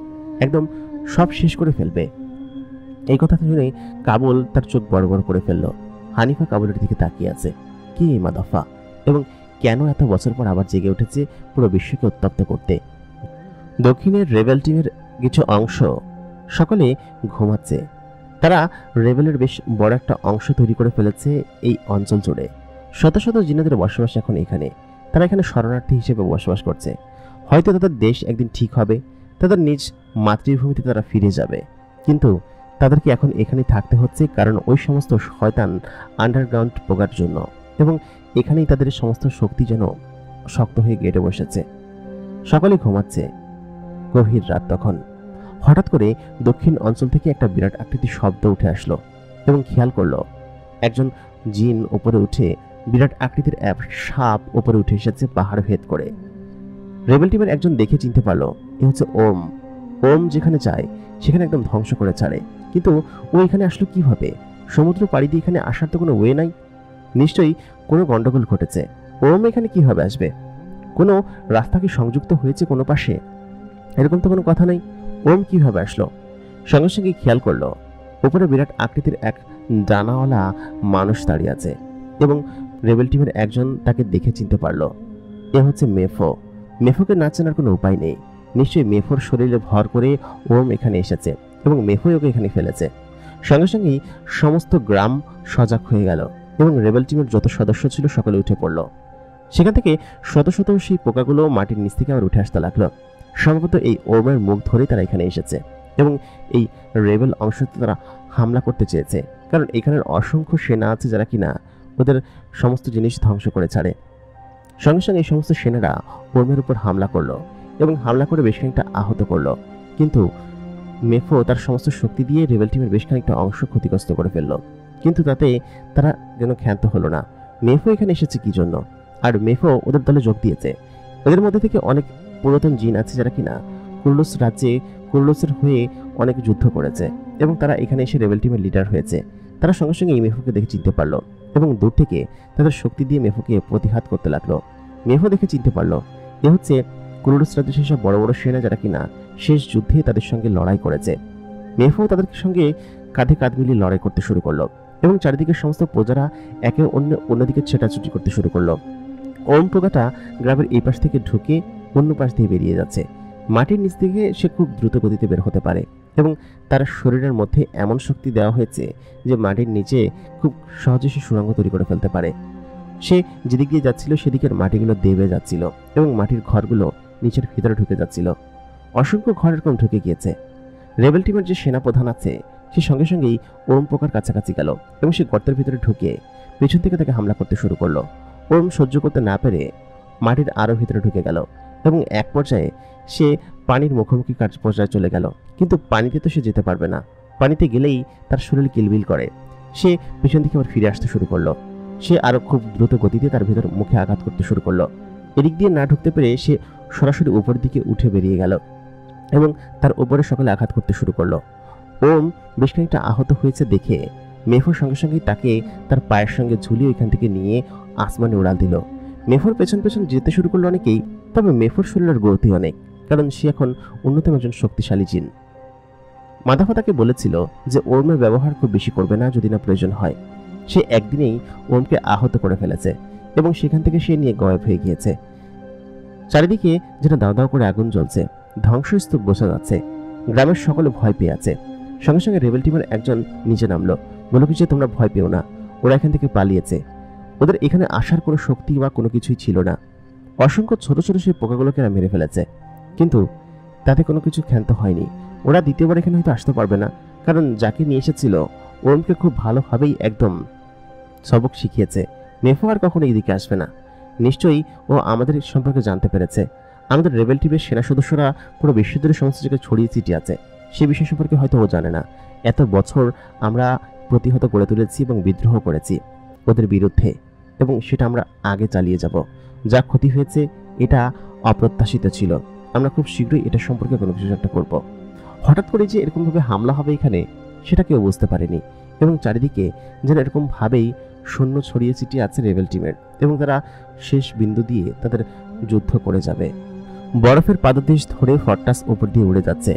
একদম সব শেষ করে ফেলবে। এই কথা শুনে কাবুল তার চোখ বড় বড় করে ফেলল। হানিফা কাবুলের দিকে তাকিয়ে আছে। কি এই মাদাফা, এবং কেন এত বছর পর আবার জেগে উঠেছে পুরো বিশ্বকে উত্তপ্ত করতে? দক্ষিণের রেবেল টিমের কিছু অংশ সকলে ঘুমাচ্ছে। তারা রেবেলের বেশ বড় একটা অংশ তৈরি করে ফেলেছে এই অঞ্চল জুড়ে। শত শত জিন্নাদের বসবাস এখন এখানে। তারা এখানে শরণার্থী হিসেবে বসবাস করছে। হয়তো তাদের দেশ একদিন ঠিক হবে, তাদের নিজ মাতৃভূমিতে তারা ফিরে যাবে, কিন্তু তাদেরকে এখন এখানে থাকতে হচ্ছে, কারণ ওই সমস্ত শয়তান আন্ডারগ্রাউন্ড পোকার জন্য, এবং এখানেই তাদের সমস্ত শক্তি যেন শক্ত হয়ে গেটে বসেছে। সকালে ঘুমাচ্ছে। গভীর রাত তখন হঠাৎ করে দক্ষিণ অঞ্চল থেকে একটা বিরাট আকৃতির শব্দ উঠে আসলো, এবং খেয়াল করলো একজন জিন ওপরে উঠে, বিরাট আকৃতির এক সাপ ওপরে উঠে এসেছে পাহাড় ভেদ করে। রেবেল টিমের একজন দেখে চিনতে পারলো এ হচ্ছে ওম। ওম যেখানে যায় সেখানে একদম ধ্বংস করে ছাড়ে, কিন্তু ও এখানে আসলো কিভাবে? সমুদ্র পাড়ি দিয়ে এখানে আসার তো কোনো ওয়ে নাই। নিশ্চয়ই কোনো গন্ডগোল ঘটেছে। ওম এখানে কিভাবে আসবে? কোনো রাস্তা কি সংযুক্ত হয়েছে কোনো পাশে? এরকম তো কোনো কথা নেই। ওম কিভাবে আসলো? সঙ্গে সঙ্গে খেয়াল করলো উপরে বিরাট আকৃতির এক ডানাওয়ালা মানুষ দাঁড়িয়ে আছে, এবং রেবেল টিমের একজন তাকে দেখে চিনতে পারলো এ হচ্ছে মেফো। মেফোকে না চেনার কোনো উপায় নেই। নিশ্চয়ই মেফোর শরীরে ভর করে ওম এখানে এসেছে, এবং মেফোই ওকে এখানে ফেলেছে। সঙ্গে সঙ্গেই সমস্ত গ্রাম সজাগ হয়ে গেল, এবং রেবেল টিমের যত সদস্য ছিল সকলে উঠে পড়ল। সেখান থেকে শত শত সেই পোকাগুলো মাটির নিচ থেকে আবার উঠে আসতে লাগলো। সম্ভবত এই ওমের মুখ ধরেই তারা এখানে এসেছে, এবং এই রেবেল অংশতে তারা হামলা করতে চেয়েছে, কারণ এখানের অসংখ্য সেনা আছে যারা কিনা ওদের সমস্ত জিনিস ধ্বংস করে ছাড়ে। সঙ্গে সঙ্গে এই সমস্ত সেনারা ওমের উপর হামলা করলো, এবং হামলা করে বেশ খানিকটা আহত করলো, কিন্তু মেফো তার সমস্ত শক্তি দিয়ে রেবেল টিমের বেশ খানিকটা অংশ ক্ষতিগ্রস্ত করে ফেললো। কিন্তু তাতে তারা যেন ক্ষান্ত হলো না। মেফো এখানে এসেছে কি জন্য? আর মেফো ওদের দলে যোগ দিয়েছে। ওদের মধ্যে থেকে অনেক পুরাতন জিন আছে যারা কিনা কুরলুস রাজ্যে কুরলুসের হয়ে অনেক যুদ্ধ করেছে, এবং তারা এখানে এসে রেবেল টিমের লিডার হয়েছে। তারা সঙ্গে সঙ্গে এই মেফোকে দেখে চিনতে পারলো, এবং দূর থেকে তাদের শক্তি দিয়ে মেফোকে প্রতিঘাত করতে লাগলো। মেফো দেখে চিনতে পারলো এ হচ্ছে কুরলুস রাজ্যের সেসব বড় বড় সেনা যারা কিনা শেষ যুদ্ধে তাদের সঙ্গে লড়াই করেছে। মেফো তাদের সঙ্গে কাঁধে কাঁধ মিলিয়ে লড়াই করতে শুরু করলো, এবং চারিদিকে সমস্ত প্রজারা একে অন্যদিকে ছেটাছুটি করতে শুরু করলো। ওম পোকাটা গ্রামের এই পাশ থেকে ঢুকে অন্য পাশ দিয়ে বেরিয়ে যাচ্ছে। মাটির নিচ থেকে সে খুব দ্রুত গতিতে বের হতে পারে, এবং তার শরীরের মধ্যে এমন শক্তি দেওয়া হয়েছে যে মাটির নিচে খুব সহজে সে সুড়ঙ্গ তৈরি করে ফেলতে পারে। সে যেদিক দিয়ে যাচ্ছিল সেদিকের মাটিগুলো দেবে যাচ্ছিল, এবং মাটির ঘরগুলো নিচের ভিতরে ঢুকে যাচ্ছিল। অসংখ্য ঘর এরকম ঢুকে গিয়েছে। রেবেল টিমের যে সেনাপ্রধান আছে সে সঙ্গে সঙ্গেই ওম পোকার কাছাকাছি গেল এবং সে গর্তের ভিতরে ঢুকে পেছন থেকে তাকে হামলা করতে শুরু করলো। ওম সহ্য করতে না পেরে মাটির আরো ভিতরে ঢুকে গেল এবং এক পর্যায়ে সে পানির মুখোমুখি পর্যায়ে চলে গেল। কিন্তু পানিতে তো সে যেতে পারবে না, পানিতে গেলেই তার শরীর কিলবিল করে। সে পেছন থেকে আবার ফিরে আসতে শুরু করলো। সে আরো খুব দ্রুত গতিতে তার ভিতর মুখে আঘাত করতে শুরু করলো। এদিক দিয়ে না ঢুকতে পেরে সে সরাসরি উপর দিকে উঠে বেরিয়ে গেল এবং তার উপরে সকলে আঘাত করতে শুরু করলো। ওম বেশ খানিকটা আহত হয়েছে দেখে মেফোর সঙ্গে সঙ্গে তাকে তার পায়ের সঙ্গে ঝুলিয়ে ওইখান থেকে নিয়ে আসমানে উড়াল দিল। মেফোর পেছন পেছন যেতে শুরু করলো অনেকেই, তবে মেফোর শরীরের গতি অনেক, কারণ সে এখন অন্যতম একজন শক্তিশালী জিন। মাদাফা তাকে বলেছিল যে ওর্মের ব্যবহার খুব বেশি করবে না যদি না প্রয়োজন হয়। সে একদিনেই ওমকে আহত করে ফেলেছে এবং সেখান থেকে সে নিয়ে গায়েব হয়ে গিয়েছে। চারিদিকে যেন দাও দাও করে আগুন জ্বলছে, ধ্বংসস্তূপ বোঝা যাচ্ছে। গ্রামের সকলে ভয় পেয়ে আছে। সঙ্গে সঙ্গে রেবেল টিমের একজন নিচে নামলো, বলল কি যে তোমরা ভয় পেও না, ওরা এখান থেকে পালিয়েছে। ওদের এখানে আসার কোনো শক্তি বা কোনো কিছুই ছিল না। অসংখ্য ছোট ছোট সেই পোকাগুলোকে এরা মেরে ফেলেছে, কিন্তু তাতে কোনো কিছু ক্ষান্ত হয়নি। ওরা দ্বিতীয়বার এখানে হয়তো আসতে পারবে না, কারণ যাকে নিয়ে এসেছিল ওমকে খুব ভালোভাবেই একদম সবক শিখিয়েছে। মেফো আর কখনো এইদিকে আসবে না। নিশ্চয়ই ও আমাদের সম্পর্কে জানতে পেরেছে। আমাদের রেবেল টিমের সেনা সদস্যরা পুরো বিশ্বজুড়ে সমস্ত জায়গায় ছড়িয়ে ছিটিয়ে আছে, সে বিষয় সম্পর্কে হয়তো ও জানে না। এত বছর আমরা প্রতিহত করে তুলেছি এবং বিদ্রোহ করেছি ওদের বিরুদ্ধে, এবং সেটা আমরা আগে চালিয়ে যাব। যা ক্ষতি হয়েছে এটা অপ্রত্যাশিত ছিল। আমরা খুব শীঘ্রই এটা সম্পর্কে কোনো কিছু একটা করব। হঠাৎ করে যে এরকমভাবে হামলা হবে এখানে, সেটা কেউ বুঝতে পারেনি, এবং চারিদিকে যেন এরকমভাবেই সৈন্য ছড়িয়ে ছিটিয়ে আছে রেবেল টিমের, এবং তারা শেষ বিন্দু দিয়ে তাদের যুদ্ধ করে যাবে। বরফের পাদদেশ ধরে ফর্টাস উপর দিয়ে উড়ে যাচ্ছে।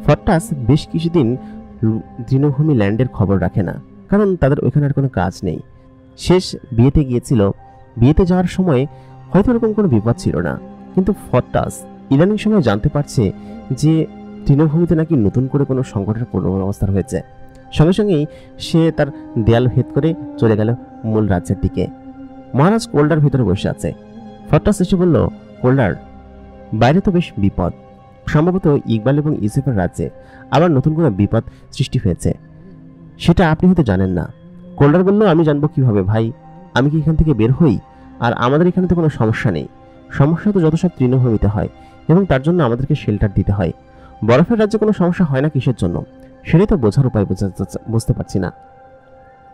ফর্টাস বেশ কিছুদিন তৃণভূমি ল্যান্ডের খবর রাখে না, কারণ তাদের ওইখানে আর কোনো কাজ নেই। শেষ বিয়েতে গিয়েছিল, বিয়েতে যাওয়ার সময় হয়তো এরকম কোনো বিপদ ছিল না, কিন্তু ফর্টাস ইদানিং সময় জানতে পারছে যে তৃণভূমিতে নাকি নতুন করে কোনো সংকটের পূর্বাবস্থা হয়েছে। সঙ্গে সঙ্গেই সে তার দেয়াল ভেদ করে চলে গেল মূল রাজ্যের দিকে। মহারাজ কোল্ডার ভিতরে বসে আছে। ফর্টাস এসে বলল, কোল্ডার, বাইরে তো বেশ বিপদ, সম্ভবত ইকবাল এবং ইউসুফের রাজ্যে আবার নতুন করে বিপদ সৃষ্টি হয়েছে, সেটা আপনি হয়তো জানেন না। কোল্ডার বলল, আমি জানবো কিভাবে ভাই? আমি কি এখান থেকে বের হই? আর আমাদের এখানে তো কোনো সমস্যা নেই। সমস্যা তো যত সব তৃণভূমিতে হয়, এবং তার জন্য আমাদেরকে শেল্টার দিতে হয়। বরফের রাজ্যে কোনো সমস্যা হয় না কিসের জন্য, সেটাই তো বোঝার উপায় বুঝতে পারছি না।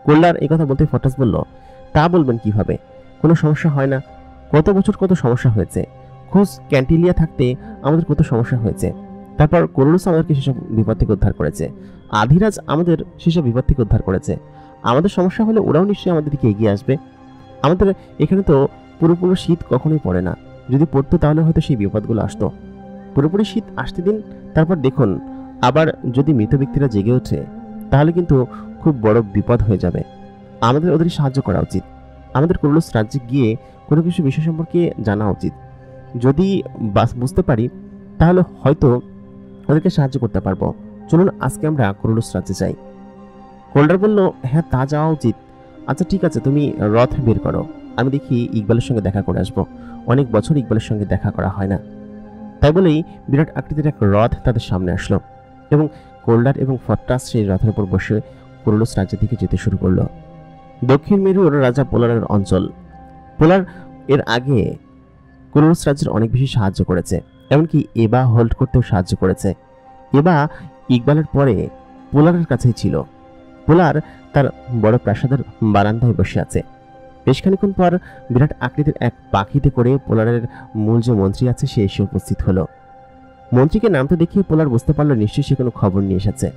কোল্ডার এই কথা বলতে ফর্টাস বলল, তা বলবেন কিভাবে? কোনো সমস্যা হয় না? কত বছর কত সমস্যা হয়েছে। খোঁজ ক্যান্টিলিয়া থাকতে আমাদের কত সমস্যা হয়েছে। তারপর কোরলুস আমাদেরকে সেসব বিপদ থেকে উদ্ধার করেছে। আধিরাজ আমাদের সেসব বিপদ থেকে উদ্ধার করেছে। আমাদের সমস্যা হলে ওরাও নিশ্চয়ই আমাদের দিকে এগিয়ে আসবে। আমাদের এখানে তো পুরোপুরি শীত কখনোই পড়ে না। যদি পড়তো তাহলে হয়তো সেই বিপদগুলো আসতো। পুরোপুরি শীত আসতে দিন, তারপর দেখুন আবার যদি মৃত ব্যক্তিরা জেগে ওঠে তাহলে কিন্তু খুব বড় বিপদ হয়ে যাবে। আমাদের ওদের সাহায্য করা উচিত। আমাদের কোরলুস রাজ্যে গিয়ে কোনো কিছু বিষয় সম্পর্কে জানা উচিত। যদি বুঝতে পারি তাহলে হয়তো ওদেরকে সাহায্য করতে পারবো। চলুন আজকে আমরা কোরলুস রাজ্যে যাই। কোল্ডার বলল, হ্যাঁ তা যাওয়া উচিত। আচ্ছা ঠিক আছে, তুমি রথ বের করো, আমি দেখি ইকবালের সঙ্গে দেখা করে আসবো। অনেক বছর ইকবালের সঙ্গে দেখা করা হয় না। তাই বলেই বিরাট আকৃতির এক রথ তাদের সামনে আসলো, এবং কোল্ডার এবং ফর্টাস সেই রথের উপর বসে কোরলুস রাজ্যের দিকে যেতে শুরু করলো। দক্ষিণ মেরুর রাজা পোলারের অঞ্চল। পোলার এর আগে কোরলুস রাজ্যের অনেক বেশি সাহায্য করেছে, এমনকি এবা হোল্ড করতেও সাহায্য করেছে। এবা ইকবালের পরে পোলারের কাছেই ছিল। পোলার তার বড় প্রাসাদের বারান্দায় বসে আছে। বেশ খানিক্ষণ পর বিরাট আকৃতির এক পাখিতে করে পোলারের মূল যে মন্ত্রী আছে সে এসে উপস্থিত হলো। মন্ত্রীকে নামতে দেখিয়ে পোলার বুঝতে পারলো নিশ্চয়ই সে কোনো খবর নিয়ে এসেছে,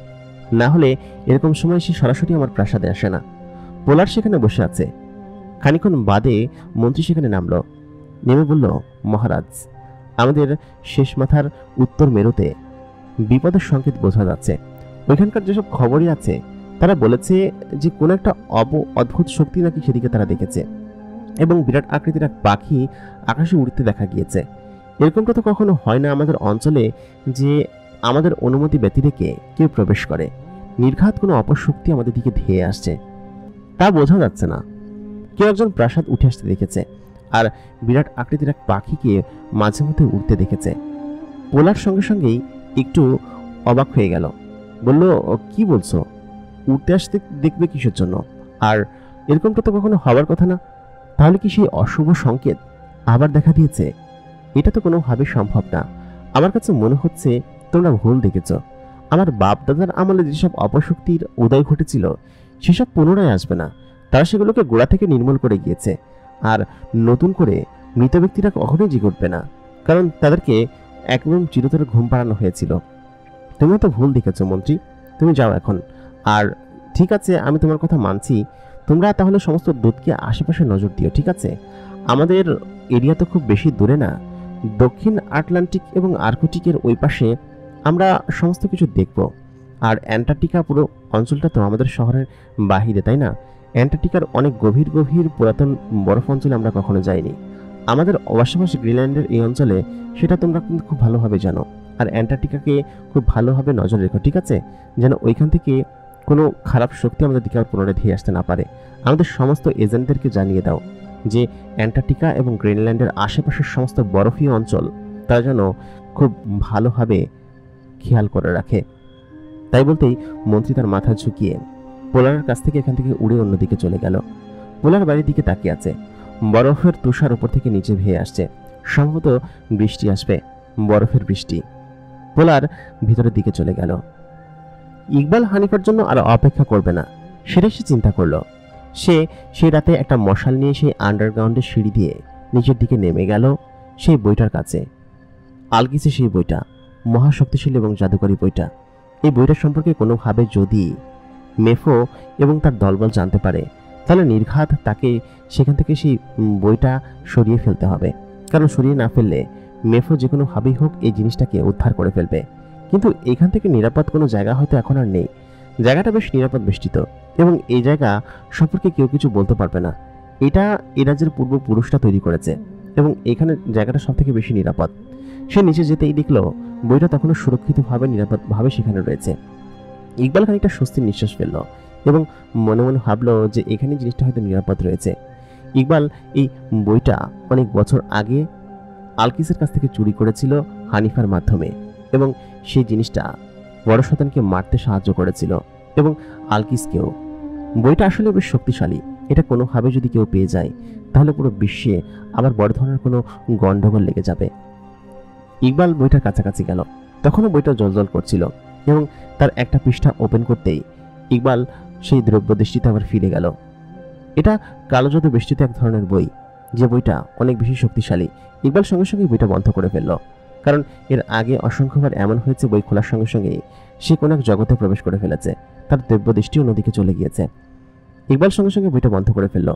না হলে এরকম সময় সে সরাসরি আমার প্রাসাদে আসে না। পোলার সেখানে বসে আছে। খানিক্ষণ বাদে মন্ত্রী সেখানে নামলো। নেমে বলল, মহারাজ, আমাদের শেষ মাথার উত্তর মেরুতে বিপদের সংকেত বোঝা যাচ্ছে। ওইখানকার যেসব খবরই আছে তারা বলেছে যে কোনো একটা অদ্ভুত শক্তি নাকি সেদিকে তারা দেখেছে, এবং বিরাট আকৃতির এক পাখি আকাশে উড়তে দেখা গিয়েছে। এরকমটা তো কখনো হয় না আমাদের অঞ্চলে যে আমাদের অনুমতি ব্যতি রেখে কেউ প্রবেশ করে। নির্ঘাত কোনো অপশক্তি আমাদের দিকে ধেয়ে আসছে, তা বোঝা যাচ্ছে না। কেউ একজন প্রাসাদ উঠে আসতে দেখেছে, আর বিরাট আকৃতির এক পাখিকে মাঝে মধ্যে উঠতে দেখেছে। পোলার সঙ্গে সঙ্গেই একটু অবাক হয়ে গেল। বলল, কি বলছো? উঠতে আসতে দেখবে কিসের জন্য? আর এরকমটা তো কখনো হওয়ার কথা না। তাহলে কি সেই অশুভ সংকেত আবার দেখা দিয়েছে? এটা তো কোনোভাবে সম্ভব না। আমার কাছে মনে হচ্ছে তোমরা ভুল দেখেছ। আমার বাপ দাদার আমলে যেসব অপশক্তির উদয় ঘটেছিল সেসব পুনরায় আসবে না। তারা সেগুলোকে গোড়া থেকে নির্মূল করে গিয়েছে। আর নতুন করে মৃত ব্যক্তিরা কখনোই জেগে উঠবে না, কারণ তাদেরকে একদম চিরতরে ঘুম পাড়ানো হয়েছিল। তুমি তো ভুল দেখেছো মন্ত্রী, তুমি যাও এখন। আর ঠিক আছে, আমি তোমার কথা মানছি। তোমরা তাহলে সমস্ত দূতকে আশেপাশে নজর দিও, ঠিক আছে? আমাদের এরিয়া তো খুব বেশি দূরে না। দক্ষিণ আটলান্টিক এবং আর্কটিকের ওই পাশে আমরা সমস্ত কিছু দেখব। আর অ্যান্টার্কটিকা পুরো অঞ্চলটা তো আমাদের শহরের বাহিরে, তাই না? অ্যান্টার্কটিকার অনেক গভীর গভীর পুরাতন বরফ অঞ্চলে আমরা কখনো যাইনি। আমাদের আশেপাশে গ্রিনল্যান্ডের এই অঞ্চলে, সেটা তোমরা কিন্তু খুব ভালোভাবে জানো। আর অ্যান্টার্কটিকাকে খুব ভালোভাবে নজর রেখো, ঠিক আছে? যেন ওইখান থেকে কোনো খারাপ শক্তি আমাদের দিকে আর পুনরায় ধেয়ে আসতে না পারে। আমাদের সমস্ত এজেন্টদেরকে জানিয়ে দাও যে অ্যান্টার্কটিকা এবং গ্রিনল্যান্ডের আশেপাশের সমস্ত বরফীয় অঞ্চল তারা যেন খুব ভালোভাবে খেয়াল করে রাখে। তাই বলতেই মন্ত্রী তার মাথা ঝুঁকিয়ে পোলারের কাছ থেকে এখান থেকে উড়ে অন্যদিকে চলে গেল। পোলার বাড়ির দিকে তাকিয়ে আছে। বরফের তুষার উপর থেকে নিচে ভেয়ে আসছে। সম্ভবত বৃষ্টি আসবে, বরফের বৃষ্টি। পোলার ভিতরের দিকে চলে গেল। ইকবাল হানিফার জন্য আর অপেক্ষা করবে না, সেটাই সে চিন্তা করলো। সে সেই রাতে একটা মশাল নিয়ে সেই আন্ডারগ্রাউন্ডের সিঁড়ি দিয়ে নিচের দিকে নেমে গেল সেই বইটার কাছে। আলকিসে সেই বইটা, মহাশক্তিশালী এবং জাদুকরী বইটা। এই বইটার সম্পর্কে কোনোভাবে যদি মেফো এবং তার দলবল জানতে পারে, তাহলে নির্ঘাত তাকে সেখান থেকে সেই বইটা সরিয়ে ফেলতে হবে। কারণ সরিয়ে না ফেললে মেফো যে কোনোভাবেই হোক এই জিনিসটাকে উদ্ধার করে ফেলবে। কিন্তু এখান থেকে নিরাপদ কোনো জায়গা হয়তো এখন আর নেই। জায়গাটা বেশ নিরাপদ বেষ্টিত এবং এই জায়গা সম্পর্কে কেউ কিছু বলতে পারবে না। এটা এ রাজ্যের পূর্বপুরুষরা তৈরি করেছে এবং এখানে জায়গাটা সব থেকে বেশি নিরাপদ। সে নিচে যেতেই দেখলো বইটা তখনও সুরক্ষিতভাবে নিরাপদভাবে সেখানে রয়েছে। ইকবাল খানিকটা স্বস্তির নিঃশ্বাস ফেলল এবং মনে মনে ভাবলো যে এখানে জিনিসটা হয়তো নিরাপদ রয়েছে। ইকবাল এই বইটা অনেক বছর আগে আলকিসের কাছ থেকে চুরি করেছিল হানিফার মাধ্যমে এবং সেই জিনিসটা বড় শয়তানকে মারতে সাহায্য করেছিল এবং আলকিসকেও। বইটা আসলে বেশ শক্তিশালী। এটা কোনোভাবে যদি কেউ পেয়ে যায় তাহলে পুরো বিশ্বে আবার বড় ধরনের কোনো গন্ডগোল লেগে যাবে। ইকবাল বইটার কাছাকাছি গেল। তখনও বইটা জ্বলজ্বল করছিল এবং তার একটা পৃষ্ঠা ওপেন করতেই ইকবাল সেই দ্রব্য দৃষ্টিতে আবার ফিরে গেল। এটা কালো জাদু বেষ্টিত এক ধরনের বই, যে বইটা অনেক বেশি শক্তিশালী। ইকবাল সঙ্গে সঙ্গে বইটা বন্ধ করে ফেলল, কারণ এর আগে অসংখ্যবার এমন হয়েছে বই খোলার সঙ্গে সঙ্গে সে কোনো এক জগতে প্রবেশ করে ফেলেছে, তার দ্রব্য দৃষ্টি অন্যদিকে চলে গিয়েছে। ইকবাল সঙ্গে সঙ্গে বইটা বন্ধ করে ফেলল।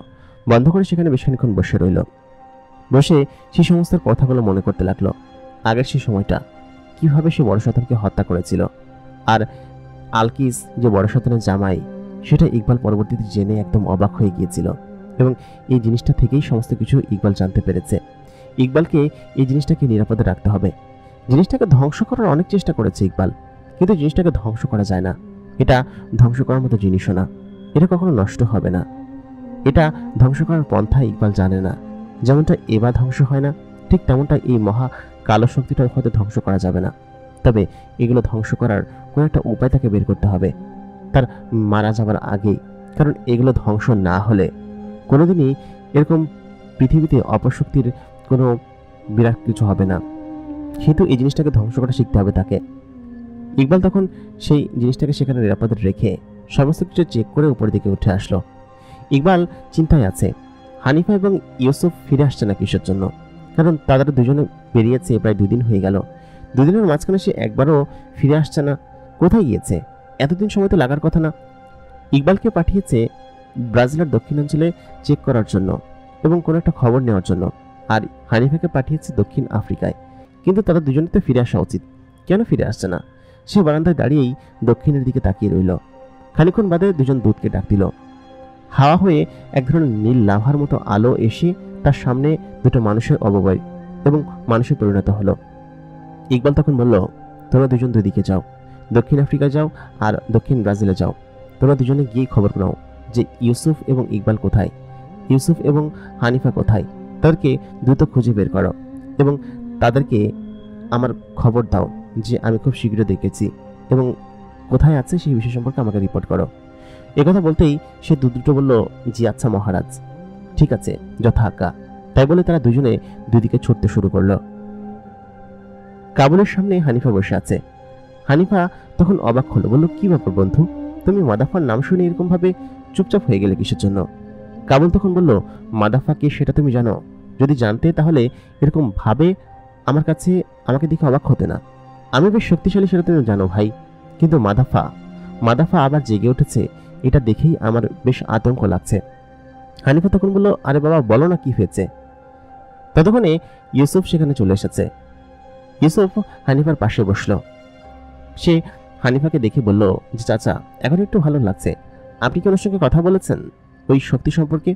বন্ধ করে সেখানে বেশ খানিক্ষণ বসে রইল। বসে সেই সমস্ত কথাগুলো মনে করতে লাগলো। আগের সেই সময়টা, কিভাবে সে বড় শয়তানকে হত্যা করেছিল, আর আলকিস যে বড় শয়তানের জামাই, সেটা ইকবাল পরবর্তীতে জেনে একদম অবাক হয়ে গিয়েছিল এবং এই জিনিসটা থেকেই সমস্ত কিছু ইকবাল জানতে পেরেছে। ইকবালকে এই জিনিসটাকে নিরাপদে রাখতে হবে। জিনিসটাকে ধ্বংস করার অনেক চেষ্টা করেছে ইকবাল, কিন্তু জিনিসটাকে ধ্বংস করা যায় না। এটা ধ্বংস করার মতো জিনিসও না, এটা কখনো নষ্ট হবে না। এটা ধ্বংস করার পন্থা ইকবাল জানে না। যেমনটা এবার ধ্বংস হয় না, ঠিক তেমনটা এই মহা কালো শক্তিটা হয়তো ধ্বংস করা যাবে না। তবে এগুলো ধ্বংস করার কোনো একটা উপায় তাকে বের করতে হবে তার মারা যাবার আগেই। কারণ এগুলো ধ্বংস না হলে কোনোদিনই এরকম পৃথিবীতে অপশক্তির কোনো বিরাট কিছু হবে না। সেহেতু এই জিনিসটাকে ধ্বংস করা শিখতে হবে তাকে। ইকবাল তখন সেই জিনিসটাকে সেখানে নিরাপদে রেখে সমস্ত কিছু চেক করে উপরের দিকে উঠে আসলো। ইকবাল চিন্তায় আছে, হানিফা এবং ইউসুফ ফিরে আসছে না কিসের জন্য? কারণ তাদের দুজনে বেরিয়েছে প্রায় 2 দিন হয়ে গেল। 2 দিনের মাঝখানে সে একবারও ফিরে আসছে না। কোথায় গিয়েছে? এতদিন সময় তো লাগার কথা না। ইকবালকে পাঠিয়েছে ব্রাজিলের দক্ষিণাঞ্চলে চেক করার জন্য এবং কোনো একটা খবর নেওয়ার জন্য, আর হানিফাকে পাঠিয়েছে দক্ষিণ আফ্রিকায়। কিন্তু তাদের দুজনে তো ফিরে আসা উচিত, কেন ফিরে আসছে না? সে বারান্দায় দাঁড়িয়েই দক্ষিণের দিকে তাকিয়ে রইল। খানিক্ষণ বাদে দুজন দূতকে ডাক দিল। হাওয়া হয়ে এক ধরনের নীল লাভার মতো আলো এসে তার সামনে দুটো মানুষের অবয়ব এবং মানুষে পরিণত হলো। ইকবাল তখন বলল, তোমরা দুজন 2 দিকে যাও, দক্ষিণ আফ্রিকা যাও আর দক্ষিণ ব্রাজিলে যাও। তোমরা দুজনে গিয়ে খবর নাও যে ইউসুফ এবং ইকবাল কোথায়, ইউসুফ এবং হানিফা কোথায়। তাদেরকে দ্রুত খুঁজে বের করো এবং তাদেরকে আমার খবর দাও যে আমি খুব শীঘ্র দেখেছি এবং কোথায় আছে সেই বিষয় সম্পর্কে আমাকে রিপোর্ট করো। একথা বলতেই সে দুটো বলল, জি আচ্ছা মহারাজ, ঠিক আছে, যথা আজ্ঞা। তাই বলে তারা দুজনে দুদিকে ছুটতে শুরু করলো। কাবুলের সামনে হানিফা বসে আছে। হানিফা তখন অবাক হলো, বলল, কি ব্যাপার বন্ধু, তুমি মাদাফার নাম শুনে এরকম ভাবে চুপচাপ হয়ে গেলে কিসের জন্য? কাবুল তখন বলল, মাদাফা কে সেটা তুমি জানো? যদি জানতে তাহলে এরকম ভাবে আমাকে দেখে অবাক হতে না। আমি বেশ শক্তিশালী সেটা তুমি জানো ভাই, কিন্তু মাদাফা আবার জেগে উঠেছে, এটা দেখেই আমার বেশ আতঙ্ক লাগছে। হানিফা তখন বলল, আরে বাবা বলো না কি হয়েছে। ততক্ষণে ইউসুফ সেখানে চলে এসেছে। ইউসুফ হানিফার পাশে বসলো। সে হানিফাকে দেখে বলল, যে চাচা এখন একটু ভালো লাগছে, আপনি কি ওনার সঙ্গে কথা বলেছেন ওই শক্তি সম্পর্কে?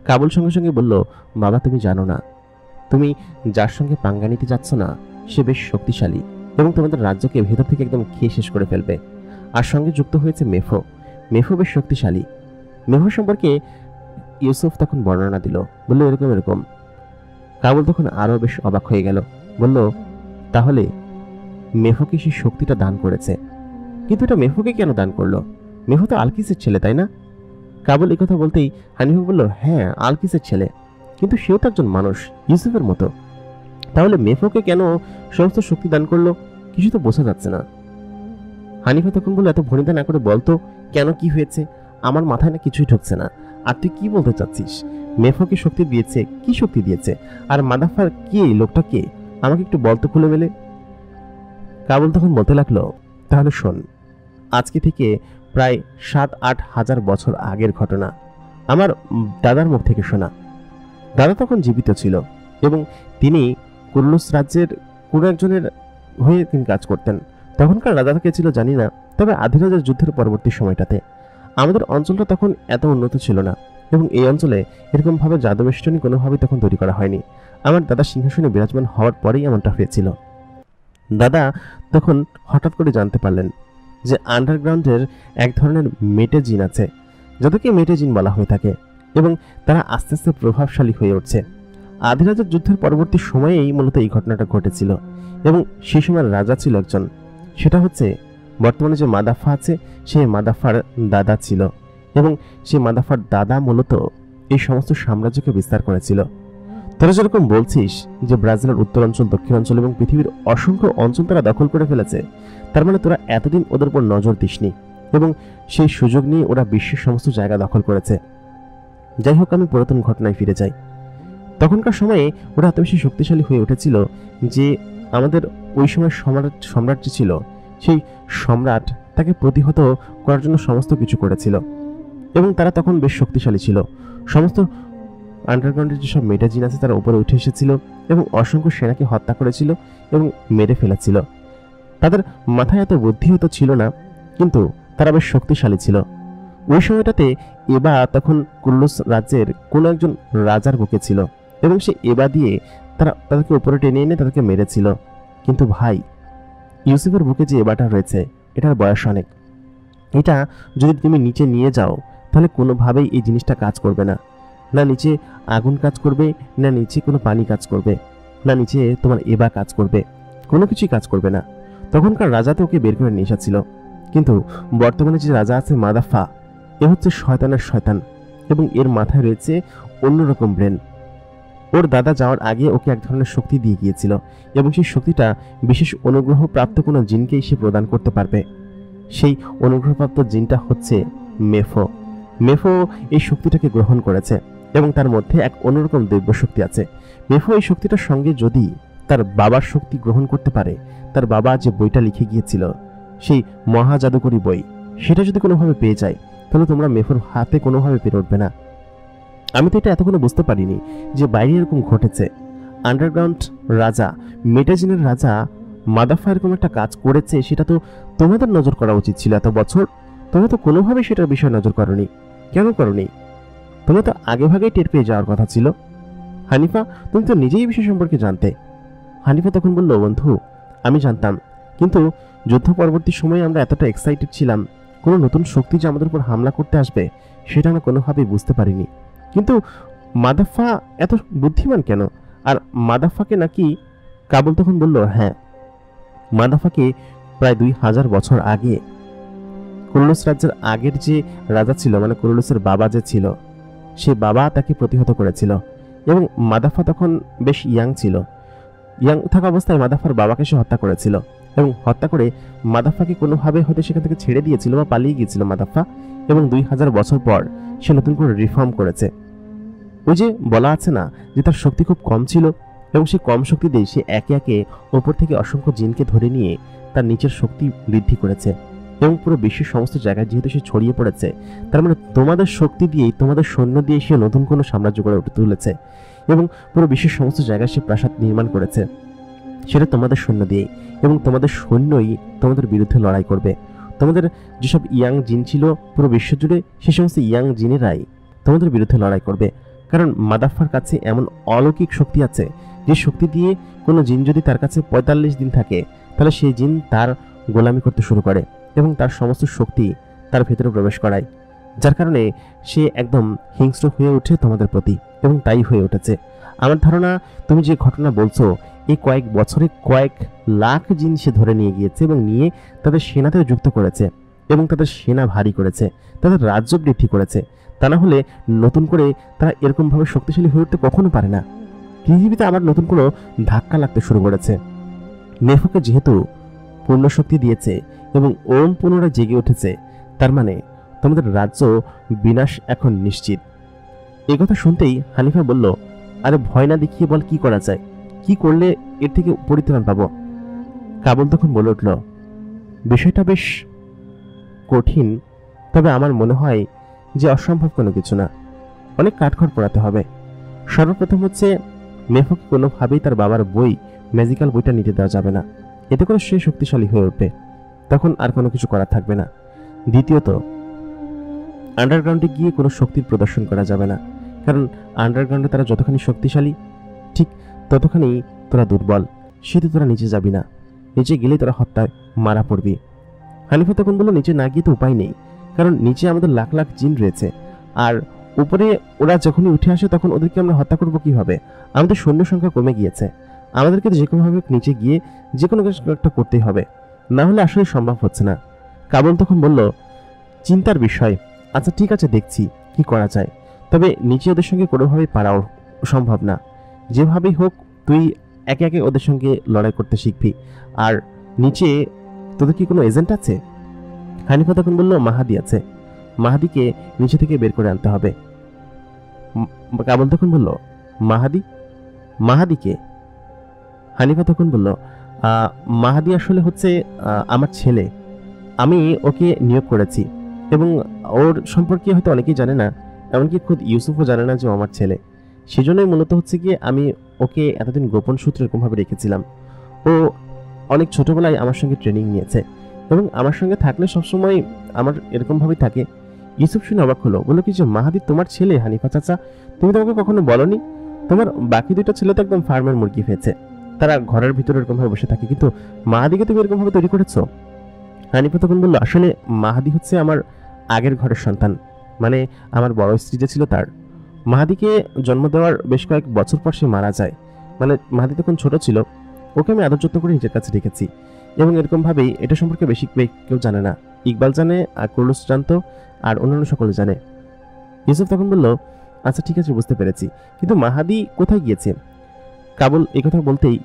কাবুল সঙ্গে সঙ্গে বলল, বাবা তুমি জানো না, তুমি যার সঙ্গে পাঙ্গা নিতে যাচ্ছ না সে বেশ শক্তিশালী এবং তোমাদের রাজ্যকে ভেতর থেকে একদম খেয়ে শেষ করে ফেলবে। আর সঙ্গে যুক্ত হয়েছে মেফো বেশ শক্তিশালী। মেফো সম্পর্কে ইউসুফ তখন বর্ণনা দিল, বলল এরকম এরকম। কাবুল তখন আরো বেশ অবাক হয়ে গেল, বলল, তাহলে মেফোকে সেই শক্তিটা দান করেছে, কিন্তু এটা মেফোকে কেন দান করলো? মেফো তো আলকিসের ছেলে, তাই না? কাবুল এই কথা বলতেই হানিফা বলল, হ্যাঁ আলকিসের ছেলে, কিন্তু সেও তো একজন মানুষ ইউসুফের মতো। তাহলে মেফোকে কেন সমস্ত শক্তি দান করলো কিছু তো বোঝা যাচ্ছে না। হানিফা তখন বলল, এত ভনিতা না করে বলতো কেন, কি হয়েছে? আমার মাথায় না কিছুই ঢুকছে না। আর তুই কি বলতে চাচ্ছিস? মেফোকে শক্তি দিয়েছে, কি শক্তি দিয়েছে? আর মাদাফার কে, লোকটা কে? আমাকে একটু বলতো খুলে মেলে। কাবুল তখন বলতে লাগলো, তাহলে শোন, আজকে থেকে প্রায় 7-8 হাজার বছর আগের ঘটনা, আমার দাদার মুখ থেকে শোনা। দাদা তখন জীবিত ছিল এবং তিনি কুরলুস রাজ্যের কোনো একজনের হয়ে তিনি কাজ করতেন। তখনকার রাজা কে ছিল জানি না, তবে আধিরাজের যুদ্ধের পরবর্তী সময়টাতে আমাদের অঞ্চলটা তখন এত উন্নত ছিল না এবং এই অঞ্চলে এরকমভাবে জাদুবেষ্টনী কোনোভাবেই তখন তৈরি করা হয়নি। আমার দাদা সিংহাসনে বিরাজমান হওয়ার পরেই এমনটা হয়েছিল। দাদা তখন হঠাৎ করে জানতে পারলেন যে আন্ডারগ্রাউন্ডের এক ধরনের মেটে জিন আছে, যাদেরকে মেটে জিন বলা হয়ে থাকে, এবং তারা আস্তে আস্তে প্রভাবশালী হয়ে উঠছে। আধিরাজের যুদ্ধের পরবর্তী সময়েই মূলত এই ঘটনাটা ঘটেছিল এবং সেই সময় রাজা ছিল একজন, সেটা হচ্ছে বর্তমানে যে মাদাফা আছে সেই মাদাফার দাদা ছিল, এবং সেই মাদাফার দাদা মূলত এই সমস্ত সাম্রাজ্যকে বিস্তার করেছিল। তোরা যেরকম বলছিস যে ব্রাজিলের উত্তরাঞ্চল, দক্ষিণাঞ্চল এবং পৃথিবীর অসংখ্য অঞ্চল তারা দখল করে ফেলেছে, তার মানে তোরা এতদিন ওদের উপর নজর দিসনি এবং সেই সুযোগ নিয়ে ওরা বিশ্বের সমস্ত জায়গা দখল করেছে। যাই হোক, আমি পুরাতন ঘটনায় ফিরে যাই। তখনকার সময়ে ওরা এত বেশি শক্তিশালী হয়ে উঠেছিল যে আমাদের ওই সময় সম্রাট যে ছিল সেই সম্রাট তাকে প্রতিহত করার জন্য সমস্ত কিছু করেছিল এবং তারা তখন বেশ শক্তিশালী ছিল। সমস্ত আন্ডারগ্রাউন্ডের যেসব মেটা জিন আছে তারা উপরে উঠে এসেছিল এবং অসংখ্য সেনাকে হত্যা করেছিল এবং মেরে ফেলেছিল। তাদের মাথায় এত বুদ্ধিও তো ছিল না, কিন্তু তারা বেশ শক্তিশালী ছিল। ওই সময়টাতে এবা তখন কুরলুস রাজ্যের কোনো একজন রাজার বুকে ছিল এবং সে এবা দিয়ে তাদেরকে উপরে টেনে এনে তাদেরকে মেরেছিল। কিন্তু ভাই, ইউসুফের বুকে যে এবাটা রয়েছে এটার বয়স অনেক। এটা যদি তুমি নিচে নিয়ে যাও তাহলে কোনোভাবেই এই জিনিসটা কাজ করবে না। না নিচে আগুন কাজ করবে, না নিচে কোনো পানি কাজ করবে, না নিচে তোমার এবা কাজ করবে, কোনো কিছুই কাজ করবে না। তখনকার রাজা তো ওকে বের করে নিয়ে এসেছিল, কিন্তু বর্তমানে যে রাজা আছে মাদাফা, এ হচ্ছে শয়তানের শয়তান এবং এর মাথায় রয়েছে অন্যরকম ব্রেন। ওর দাদা যাওয়ার আগে ওকে এক ধরনের শক্তি দিয়ে গিয়েছিল এবং সেই শক্তিটা বিশেষ অনুগ্রহপ্রাপ্ত কোনো জিনকেই সে প্রদান করতে পারবে। সেই অনুগ্রহপ্রাপ্ত জিনটা হচ্ছে মেফো এই শক্তিটাকে গ্রহণ করেছে এবং তার মধ্যে এক অন্যরকম দৈব্য শক্তি আছে। মেফো এই শক্তিটার সঙ্গে যদি তার বাবার শক্তি গ্রহণ করতে পারে, তার বাবা যে বইটা লিখে গিয়েছিল সেই মহা জাদুকরী বই, সেটা যদি কোনোভাবে পেয়ে যায় তাহলে তোমরা মেফোর হাতে কোনোভাবে পেরে উঠবে না। আমি তো এটা এতক্ষণ বুঝতে পারিনি যে বাইরে এরকম ঘটেছে। আন্ডারগ্রাউন্ড রাজা, মেটাজিনের রাজা মাদাফা এরকম একটা কাজ করেছে, সেটা তো তোমাদের নজর করা উচিত ছিল এত বছর। তোমরা তো কোনোভাবে সেটার বিষয়ে নজর করনি। কেন করনি? তোমরা তো আগে ভাগেই টের পেয়ে যাওয়ার কথা ছিল। হানিফা, তুমি তো নিজেই বিষয় সম্পর্কে জানতে। হানিফা তখন বলল, বন্ধু আমি জানতাম, কিন্তু যুদ্ধ পরবর্তী সময়ে আমরা এতটা এক্সাইটেড ছিলাম কোনো নতুন শক্তি যে আমাদের উপর হামলা করতে আসবে সেটা আমরা কোনোভাবেই বুঝতে পারিনি। কিন্তু মাদাফা এত বুদ্ধিমান কেন? আর মাদাফাকে নাকি, কাবুল তখন বলল, হ্যাঁ মাদাফাকে প্রায় 2000 বছর আগে কুরুলুস রাজ্যের আগের যে রাজা ছিল, মানে কুরুলুসের বাবা যে ছিল, সে বাবা তাকে প্রতিহত করেছিল। এবং মাদাফা তখন বেশ ইয়াং ছিল। ইয়াং থাকা অবস্থায় মাদাফার বাবাকে সে হত্যা করেছিল, এবং হত্যা করে মাদাফাকে কোনোভাবে হয়তো সেখান থেকে ছেড়ে দিয়েছিল বা পালিয়ে গিয়েছিল মাদাফা। এবং 2000 বছর পর সে নতুন করে রিফর্ম করেছে। ওই যে বলা আছে না যে তার শক্তি খুব কম ছিল, এবং সেই কম শক্তি দিয়ে সে একে একে ওপর থেকে অসংখ্য জিনকে ধরে নিয়ে তার নিচের শক্তি বৃদ্ধি করেছে। এবং পুরো বিশ্বের সমস্ত জায়গায় যেহেতু সে ছড়িয়ে পড়েছে, তার মানে তোমাদের শক্তি দিয়েই, তোমাদের সৈন্য দিয়ে সে নতুন কোনো সাম্রাজ্য গড়ে উঠে তুলেছে। এবং পুরো বিশ্বের সমস্ত জায়গায় সে প্রাসাদ নির্মাণ করেছে, সেটা তোমাদের সৈন্য দিয়েই। এবং তোমাদের সৈন্যই তোমাদের বিরুদ্ধে লড়াই করবে। তোমাদের যেসব ইয়াং জিন ছিল পুরো বিশ্ব জুড়ে, সে সমস্ত ইয়াং জিনেরাই তোমাদের বিরুদ্ধে লড়াই করবে। কারণ মাদাফার কাছে এমন অলৌকিক শক্তি আছে, যে শক্তি দিয়ে কোনো জিন যদি তার কাছে 45 দিন থাকে, তাহলে সেই জিন তার গোলামি করতে শুরু করে এবং তার সমস্ত শক্তি তার ভেতরে প্রবেশ করায়, যার কারণে সে একদম হিংস্র হয়ে ওঠে তোমাদের প্রতি। এবং তাই হয়ে উঠেছে। আমার ধারণা তুমি যে ঘটনা বলছো, এই কয়েক বছরে কয়েক লাখ জিন সে ধরে নিয়ে গিয়েছে এবং নিয়ে তাদের সেনাতেও যুক্ত করেছে, এবং তাদের সেনা ভারী করেছে, তাদের রাজ্য বৃদ্ধি করেছে। তা না হলে নতুন করে তারা এরকমভাবে শক্তিশালী হয়ে উঠতে কখনো পারে না। পৃথিবীতে আবার নতুন কোনো ধাক্কা লাগতে শুরু করেছে। নেফুকে যেহেতু পূর্ণ শক্তি দিয়েছে এবং ওম পুনরায় জেগে উঠেছে, তার মানে তোমাদের রাজ্য বিনাশ এখন নিশ্চিত। এ কথা শুনতেই হানিফা বলল, আরে ভয় না দেখিয়ে বল, কি করা যায়, কি করলে এর থেকে পরিত্রাণ পাবো? কাবুল তখন বলে উঠল, বিষয়টা বেশ কঠিন, তবে আমার মনে হয় যে অসম্ভব কোনো কিছু না। অনেক কাঠখড় পোড়াতে হবে। সর্বপ্রথম হচ্ছে, মেফুকে কোনোভাবেই তার বাবার বই, ম্যাজিক্যাল বইটা নিতে দেওয়া যাবে না। এতে করে সে শক্তিশালী হয়ে উঠবে, তখন আর কোনো কিছু করার থাকবে না। দ্বিতীয়ত, আন্ডারগ্রাউন্ডে গিয়ে কোনো শক্তির প্রদর্শন করা যাবে না, কারণ আন্ডারগ্রাউন্ডে তারা যতখানি শক্তিশালী, ঠিক ততখানি তোরা দুর্বল। সেতু তোরা নিচে যাবি না, নিচে গেলেই তোরা হত্যায় মারা পড়বি। হানিফা তখন বলল, নিচে না গিয়ে তো উপায় নেই, কারণ নিচে আমাদের লাখ লাখ জিন রয়েছে, আর উপরে ওরা যখনই উঠে আসে তখন ওদেরকে আমরা হত্যা করবো কিভাবে? আমাদের সৈন্য সংখ্যা কমে গিয়েছে, আমাদেরকে যে কোনোভাবে নিচে গিয়ে যে কোনো কিছু একটা করতেই হবে, না হলে আসলে সম্ভব হচ্ছে না। কাবুল তখন বলল, চিন্তার বিষয়, আচ্ছা ঠিক আছে, দেখছি কি করা যায়, তবে নিচে ওদের সঙ্গে কোনোভাবেই পারাও সম্ভব না। যেভাবেই হোক তুই একে একে ওদের সঙ্গে লড়াই করতে শিখবি। আর নিচে তোদের কি কোনো এজেন্ট আছে? হানিফা তখন বলল, মাহাদি আছে, মাহাদিকে নিচে থেকে বের করে আনতে হবে। কাবুল তখন বলল, মাহাদি? মাহাদিকে? হানিফা তখন বলল, মাহাদি আসলে হচ্ছে আমার ছেলে, আমি ওকে নিয়োগ করেছি, এবং ওর সম্পর্কে হয়তো অনেকেই জানে না, এমনকি খুদ ইউসুফও জানে না যে ও আমার ছেলে। সেজন্যই মূলত হচ্ছে গিয়ে আমি ওকে এতদিন গোপন সূত্রে এরকমভাবে রেখেছিলাম। ও অনেক ছোটবেলায় আমার সঙ্গে ট্রেনিং নিয়েছে, এবং আমার সঙ্গে থাকলে সবসময় আমার এরকমভাবেই থাকে। ইউসুফ শুনে অবাক হলো, বললো কি যে মাহাদি তোমার ছেলে? হানিফা চাচা, তুমি তো আমাকে কখনো বলনি। তোমার বাকি দুটো ছেলে তো একদম ফার্মের মুরগি খেয়েছে, তারা ঘরের ভিতরে এরকমভাবে বসে থাকে, কিন্তু মাহাদিকে তুমি এরকমভাবে তৈরি করেছো? হানিফা তখন বললো, আসলে মাহাদি হচ্ছে আমার আগের ঘরের সন্তান, মানে আমার বড় স্ত্রী যে ছিল তার। মাহাদিকে জন্ম দেওয়ার বেশ কয়েক বছর পর সে মারা যায়। মানে মাহাদি তখন ছোট ছিল, ওকে আমি আদর যত্ন করে নিজের কাছে রেখেছি, এবং এরকমভাবেই এটা সম্পর্কে বেশি কেউ জানে না। ইকবাল জানে, আর কুরুলুস জানতো, আর অন্যান্য সকলে জানে। ইউসুফ তখন বলল, আচ্ছা ঠিক আছে, বুঝতে পেরেছি, কিন্তু মাহাদি কোথায় গিয়েছে? কাবুল এই কথা বলতেই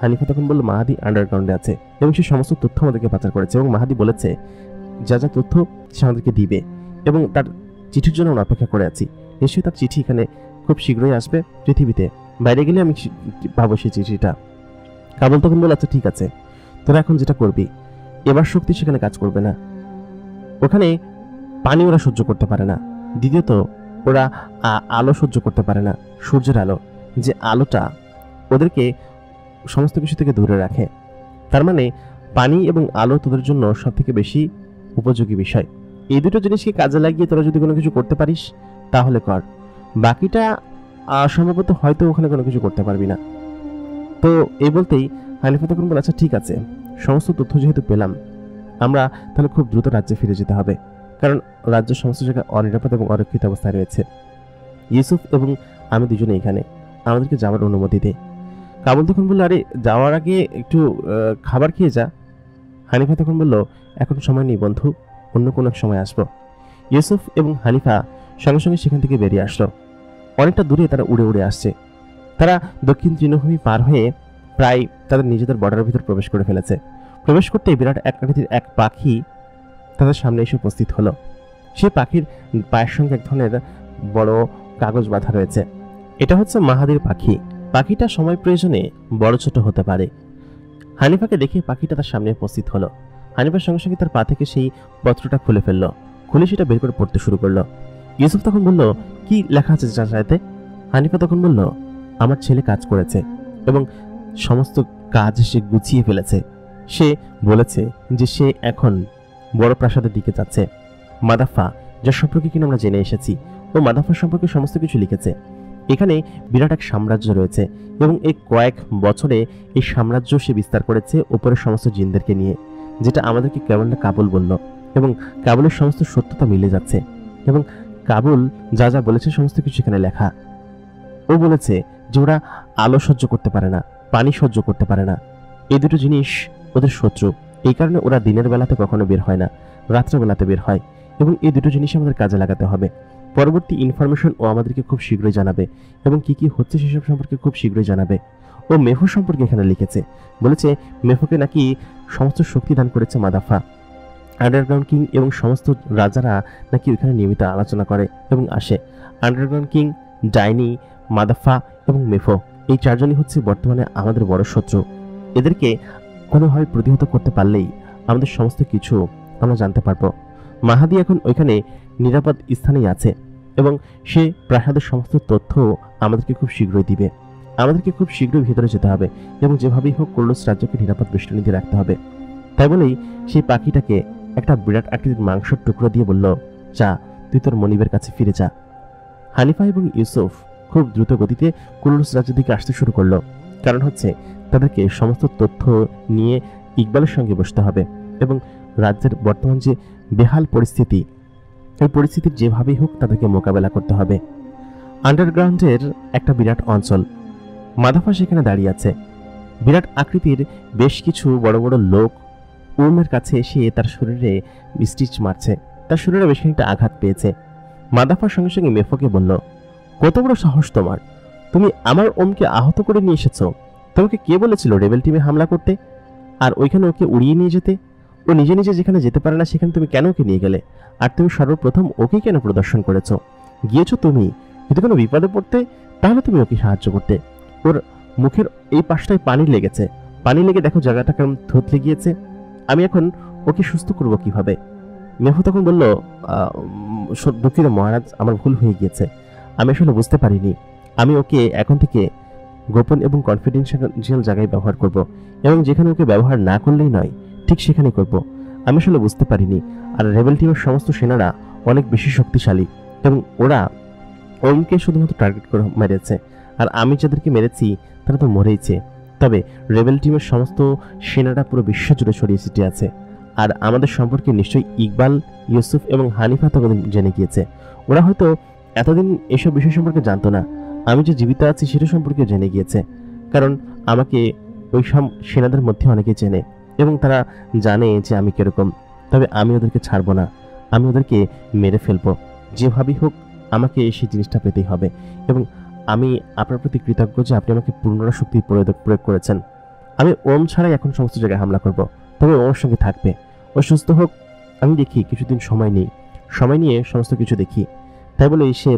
হানিফা তখন বলল, মাহাদি আন্ডারগ্রাউন্ডে আছে, এবং সে সমস্ত তথ্য আমাদেরকে পাচার করেছে, এবং মাহাদি বলেছে যা যা তথ্য সে আমাদেরকে দিবে, এবং তার চিঠির জন্য আমরা অপেক্ষা করে আছি। নিশ্চয়ই তার চিঠি এখানে খুব শীঘ্রই আসবে পৃথিবীতে, বাইরে গেলে আমি পাবো সেই চিঠিটা। কাবুল তখন বলল, আচ্ছা ঠিক আছে, তোরা এখন যেটা করবি, এবার শক্তি সেখানে কাজ করবে না। ওখানে পানি ওরা সহ্য করতে পারে না, দ্বিতীয়ত ওরা আলো সহ্য করতে পারে না, সূর্যের আলো, যে আলোটা ওদেরকে সমস্ত কিছু থেকে দূরে রাখে। তার মানে পানি এবং আলো তোদের জন্য সব থেকে বেশি উপযোগী বিষয়। এই দুটো জিনিসকে কাজে লাগিয়ে তোরা যদি কোনো কিছু করতে পারিস তাহলে কর, বাকিটা সম্ভবত হয়তো ওখানে কোনো কিছু করতে পারবি না। তো এই বলতেই হানিফা তখন বলে, আচ্ছা ঠিক আছে, সমস্ত তথ্য যেহেতু পেলাম, আমরা তাহলে খুব দ্রুত রাজ্যে ফিরে যেতে হবে, কারণ রাজ্যের সমস্ত জায়গায় অনিরাপদ এবং অরক্ষিত অবস্থায় রয়েছে। ইউসুফ এবং আমি দুজনে এখানে, আমাদেরকে যাওয়ার অনুমতি দে। কাবুল তখন বললো, আরে যাওয়ার আগে একটু খাবার খেয়ে যা। হানিফা তখন বলল, এখন সময় নেই বন্ধু, অন্য কোনো এক সময় আসবো। ইউসুফ এবং হানিফা সঙ্গে সঙ্গে সেখান থেকে বেরিয়ে আসলো। অনেকটা দূরে তারা উড়ে উড়ে আসছে। তারা দক্ষিণ তৃণভূমি পার হয়ে প্রায় তাদের নিজেদের বর্ডারের ভিতর প্রবেশ করে ফেলেছে। প্রবেশ করতে বিরাট আকৃতির এক পাখি তাদের সামনে এসে উপস্থিত হলো। সেই পাখির পায়ের সঙ্গে এক ধরনের বড় কাগজ বাঁধা রয়েছে। এটা হচ্ছে মাহাদির পাখি। পাখিটা সময় প্রয়োজনে বড় ছোট হতে পারে। হানিফাকে দেখে পাখিটা তার সামনে উপস্থিত হলো। হানিফার সঙ্গে সঙ্গে তার পা থেকে সেই পত্রটা খুলে ফেললো। খুলে সেটা বের করে পড়তে শুরু করলো। ইউসুফ তখন বলল, কি লেখা আছে চাচাতে? হানিফা তখন বলল, আমার ছেলে কাজ করেছে এবং সমস্ত কাজ সে গুছিয়ে ফেলেছে। সে বলেছে যে সে এখন বড় প্রাসাদের দিকে যাচ্ছে। মাদাফা, যার সম্পর্কে কিনা আমরা জেনে এসেছি, ও মাদাফা সম্পর্কে সমস্ত কিছু লিখেছে। এখানে বিরাট এক সাম্রাজ্য রয়েছে এবং এই কয়েক বছরে এই সাম্রাজ্য সে বিস্তার করেছে উপরের সমস্ত জিনদেরকে নিয়ে, যেটা আমাদেরকে কেমন কাবুল বলল এবং কাবুলের সমস্ত সত্যতা মিলে যাচ্ছে এবং কাবুল যা যা বলেছে সমস্ত কিছু এখানে লেখা। ও বলেছে যে ওরা আলো সহ্য করতে পারে না, পানি সহ্য করতে পারে না। এই দুটো জিনিস ওদের শত্রু। এই কারণে ওরা দিনের বেলাতে কখনো বের হয় না, রাত্রেবেলাতে বের হয় এবং এই দুটো জিনিস আমাদের কাজে লাগাতে হবে। পরবর্তী ইনফরমেশন ও আমাদেরকে খুব শীঘ্রই জানাবে এবং কি কি হচ্ছে সেসব সম্পর্কে খুব শীঘ্রই জানাবে। ও মেফো সম্পর্কে এখানে লিখেছে, বলেছে মেফোকে নাকি সমস্ত শক্তি দান করেছে মাদাফা। আন্ডারগ্রাউন্ড কিং এবং সমস্ত রাজারা নাকি ওইখানে নিয়মিত আলোচনা করে এবং আসে। আন্ডারগ্রাউন্ড কিং, ডাইনি, মাদাফা এবং মেফো, এই চারজনই হচ্ছে বর্তমানে আমাদের বড় শত্রু। এদেরকে কোনোভাবে প্রতিহত করতে পারলেই আমাদের সমস্ত কিছু আমরা জানতে পারবো। মাহাদি এখন ওইখানে নিরাপদ স্থানেই আছে এবং সে প্রাসাদের সমস্ত তথ্য আমাদেরকে খুব শীঘ্রই দিবে। আমাদেরকে খুব শীঘ্রই ভেতরে যেতে হবে এবং যেভাবেই হোক কুরুলুস রাজ্যকে নিরাপদ বেষ্টনী দিয়ে রাখতে হবে। তাই বলেই সেই পাখিটাকে একটা বিরাট আকৃতির মাংসের টুকরো দিয়ে বলল, যা তুই তোর মনিবের কাছে ফিরে যা। হানিফা এবং ইউসুফ খুব দ্রুত গতিতে কুরুলুস রাজ্যের দিকে আসতে শুরু করলো। কারণ হচ্ছে তাদেরকে সমস্ত তথ্য নিয়ে ইকবালের সঙ্গে বসতে হবে এবং রাজ্যের বর্তমান যে বেহাল পরিস্থিতি, এই পরিস্থিতির যেভাবেই হোক তাদেরকে মোকাবেলা করতে হবে। আন্ডারগ্রাউন্ডের একটা বিরাট অঞ্চল, মাদাফা সেখানে দাঁড়িয়ে আছে। বিরাট আকৃতির বেশ কিছু বড় বড় লোক ওমের কাছে এসে তার শরীরে স্টিচ মারছে। তার শরীরে বেশ খানিকটা আঘাত পেয়েছে। মাদাফার সঙ্গে সঙ্গে মেফোকে বলল, কত বড় সাহস তোমার, তুমি আমার ওমকে আহত করে নিয়ে এসেছো। তোমাকে কে বলেছিল রেবেল টিমে হামলা করতে আর ওইখানে ওকে উড়িয়ে নিয়ে যেতে? ও নিজে নিজে যেখানে যেতে পারে না সেখানে তুমি কেন ওকে নিয়ে গেলে? আর তুমি সর্বপ্রথম ওকে কেন প্রদর্শন করেছো? গিয়েছো তুমি যদি কোনো বিপদে পড়তে, তাহলে তুমি ওকে সাহায্য করতে। ওর মুখের এই পাশটায় পানি লেগেছে, পানি লেগে দেখো জায়গাটা কেমন থতলে গিয়েছে। আমি এখন ওকে সুস্থ করব কিভাবে? মেহু তখন বলল, দুঃখিত মহারাজ, আমার ভুল হয়ে গিয়েছে, আমি আসলে বুঝতে পারিনি। আমি ওকে এখন থেকে গোপন এবং কনফিডেন্সিয়াল জায়গায় ব্যবহার করব এবং যেখানে ওকে ব্যবহার না করলেই নয় ঠিক সেখানেই করব। আমি আসলে বুঝতে পারিনি। আর রেবেল টিমের সমস্ত সেনারা অনেক বেশি শক্তিশালী এবং ওরা ওমকে শুধুমাত্র টার্গেট করে মেরেছে, আর আমি যাদেরকে মেরেছি তারা তো মরেইছে। তবে রেবেল টিমের সমস্ত সেনারা পুরো বিশ্ব জুড়ে ছড়িয়ে ছিটিয়ে আছে। আর আমাদের সম্পর্কে নিশ্চয়ই ইকবাল, ইউসুফ এবং হানিফা তখন জেনে গিয়েছে। ওরা হয়তো এতদিন এসব বিষয় সম্পর্কে জানতো না, আমি যে জীবিত আছি সেটা সম্পর্কে জেনে গিয়েছে। কারণ আমাকে ওই সব সেনাদের মধ্যে অনেকে চেনে এবং তারা জানে যে আমি কিরকম। তবে আমি ওদেরকে ছাড়বো না, আমি ওদেরকে মেরে ফেলবো। যেভাবেই হোক আমাকে সেই জিনিসটা পেতেই হবে এবং আমি আপনার প্রতি কৃতজ্ঞ যে আপনি আমাকে পূর্ণরা শক্তি প্রয়োগ করেছেন। আমি ওম ছাড়াই এখন সমস্ত জায়গায় হামলা করব, তবে ওর সঙ্গে থাকবে। ও সুস্থ হোক, আমি দেখি কিছুদিন সময় নিই, সময় নিয়ে সমস্ত কিছু দেখি। তাই বলে সে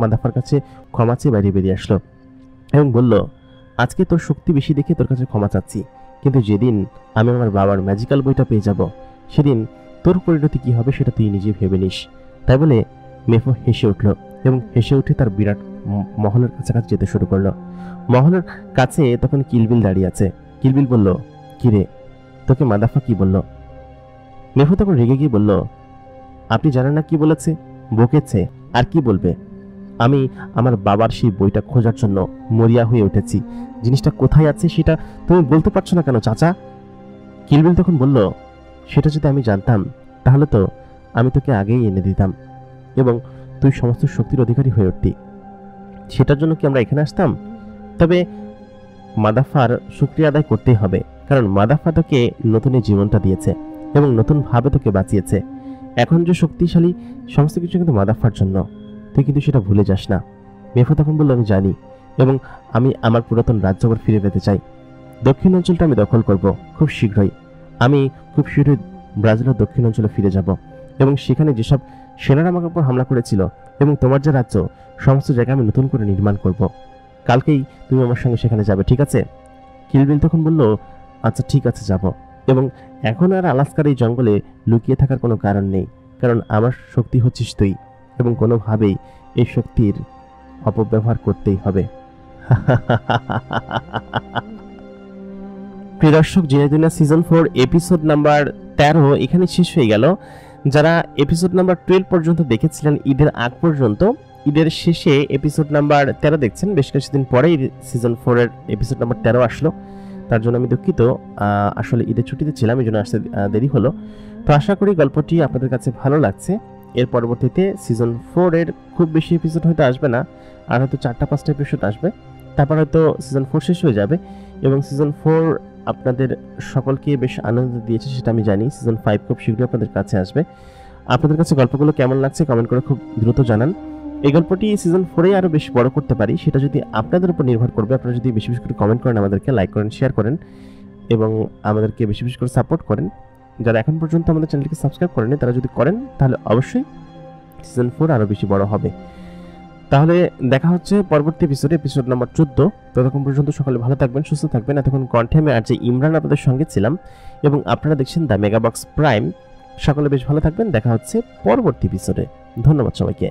মাদাফার কাছে ক্ষমা চেয়ে বাইরে বেরিয়ে আসলো এবং বলল, আজকে তোর শক্তি বেশি দেখে তোর কাছে ক্ষমা চাচ্ছি, কিন্তু যেদিন আমি আমার বাবার ম্যাজিক্যাল বইটা পেয়ে যাব সেদিন তোর পরিণতি কি হবে সেটা তুই নিজে ভেবে নিস। তাই বলে মেফো হেসে উঠল এবং হেসে উঠে তার বিরাট মহলের কাছাকাছি যেতে শুরু করলো। মহলের কাছে তখন কিলবিল দাঁড়িয়ে আছে। কিলবিল বলল, কিরে, তোকে মাদাফা কি বলল? মেফো তখন রেগে গিয়ে বলল, আপনি জানেন না কি বলেছে? বকেছে, আর কি বলবে? আমি আমার বাবার সেই বইটা খোঁজার জন্য মরিয়া হয়ে উঠেছি। জিনিসটা কোথায় আছে সেটা তুমি বলতে পারছো না কেন চাচা? কিলবিল তখন বলল, সেটা যদি আমি জানতাম তাহলে তো আমি তোকে আগেই এনে দিতাম এবং তুই সমস্ত শক্তির অধিকারী হয়ে উঠতি। সেটার জন্য কি আমরা এখানে আসতাম? তবে মাদাফার শুকরিয়া আদায় করতেই হবে, কারণ মাদাফা তোকে নতুন জীবনটা দিয়েছে এবং নতুনভাবে তোকে বাঁচিয়েছে। এখন যে শক্তিশালী সমস্ত কিছু কিন্তু মাদাফার জন্য, তুই কিন্তু সেটা ভুলে যাস না। মেফো তখন বলল, আমি জানি, এবং আমি আমার পুরাতন রাজ্য আবার ফিরে পেতে চাই। দক্ষিণ অঞ্চলটা আমি দখল করব খুব শীঘ্রই। আমি খুব শীঘ্রই ব্রাজিলের দক্ষিণ অঞ্চলে ফিরে যাব, এবং সেখানে যেসব সেনারা আমাকে উপর হামলা করেছিল এবং তোমার যে রাজ্য, সমস্ত জায়গা আমি নতুন করে নির্মাণ করব। কালকেই তুমি আমার সঙ্গে সেখানে যাবে, ঠিক আছে? কিল বিল তখন বলল, আচ্ছা ঠিক আছে, যাব। এবং এখন আর আলাস্কার এই জঙ্গলে লুকিয়ে থাকার কোনো কারণ নেই, কারণ আমার শক্তি হচ্ছিস তুই, এবং কোনোভাবেই এই শক্তির অপব্যবহার করতেই হবে। প্রিয় দর্শক, জিনে দুনিয়া সিজন 4 এপিসোড নাম্বার 13 এখানে শেষ হয়ে গেল। যারা এপিসোড নাম্বার 12 পর্যন্ত দেখেছিলেন ঈদের আগ পর্যন্ত, ঈদের শেষে এপিসোড নাম্বার 13 দেখছেন। বেশ কিছুদিন পরে সিজন 4 এর এপিসোড নাম্বার 13 আসলো, তার জন্য আমি দুঃখিত। আসলে ঈদের ছুটিতে ছিলাম, এই জন্য আসতে দেরি হলো। তো আশা করি গল্পটি আপনাদের কাছে ভালো লাগছে। এর পরবর্তীতে সিজন 4 এর খুব বেশি এপিসোড হয়তো আসবে না, আর হয়তো 4-5টা এপিসোড আসবে, তারপর হয়তো সিজন 4 শেষ হয়ে যাবে। এবং সিজন 4 আপনাদের সকলকে বেশ আনন্দ দিয়েছে সেটা আমি জানি। সিজন 5 খুব শীঘ্রই আপনাদের কাছে আসবে। আপনাদের কাছে গল্পগুলো কেমন লাগছে কমেন্ট করে খুব দ্রুত জানান। এই গল্পটি সিজন 4-এ আরও বেশি বড় করতে পারি, সেটা যদি আপনাদের উপর নির্ভর করবে। আপনারা যদি বেশি বেশি করে কমেন্ট করেন, আমাদেরকে লাইক করেন, শেয়ার করেন, এবং আমাদেরকে বেশি বেশি করে সাপোর্ট করেন। যারা এখন পর্যন্ত আমাদের চ্যানেলকে সাবস্ক্রাইব করেনি, তারা যদি করেন তাহলে অবশ্যই সিজন 4 আরও বেশি বড় হবে। তাহলে দেখা হচ্ছে পরবর্তী এপিসোডে, এপিসোড নাম্বার 14। ততক্ষণ পর্যন্ত সকলে ভালো থাকবেন, সুস্থ থাকবেন। এতক্ষণ কণ্ঠে আমি আর যে ইমরান আপনাদের সঙ্গে ছিলাম, এবং আপনারা দেখছেন দ্য মেগাবক্স প্রাইম। সকলে বেশ ভালো থাকবেন, দেখা হচ্ছে পরবর্তী এপিসোডে। ধন্যবাদ সবাইকে।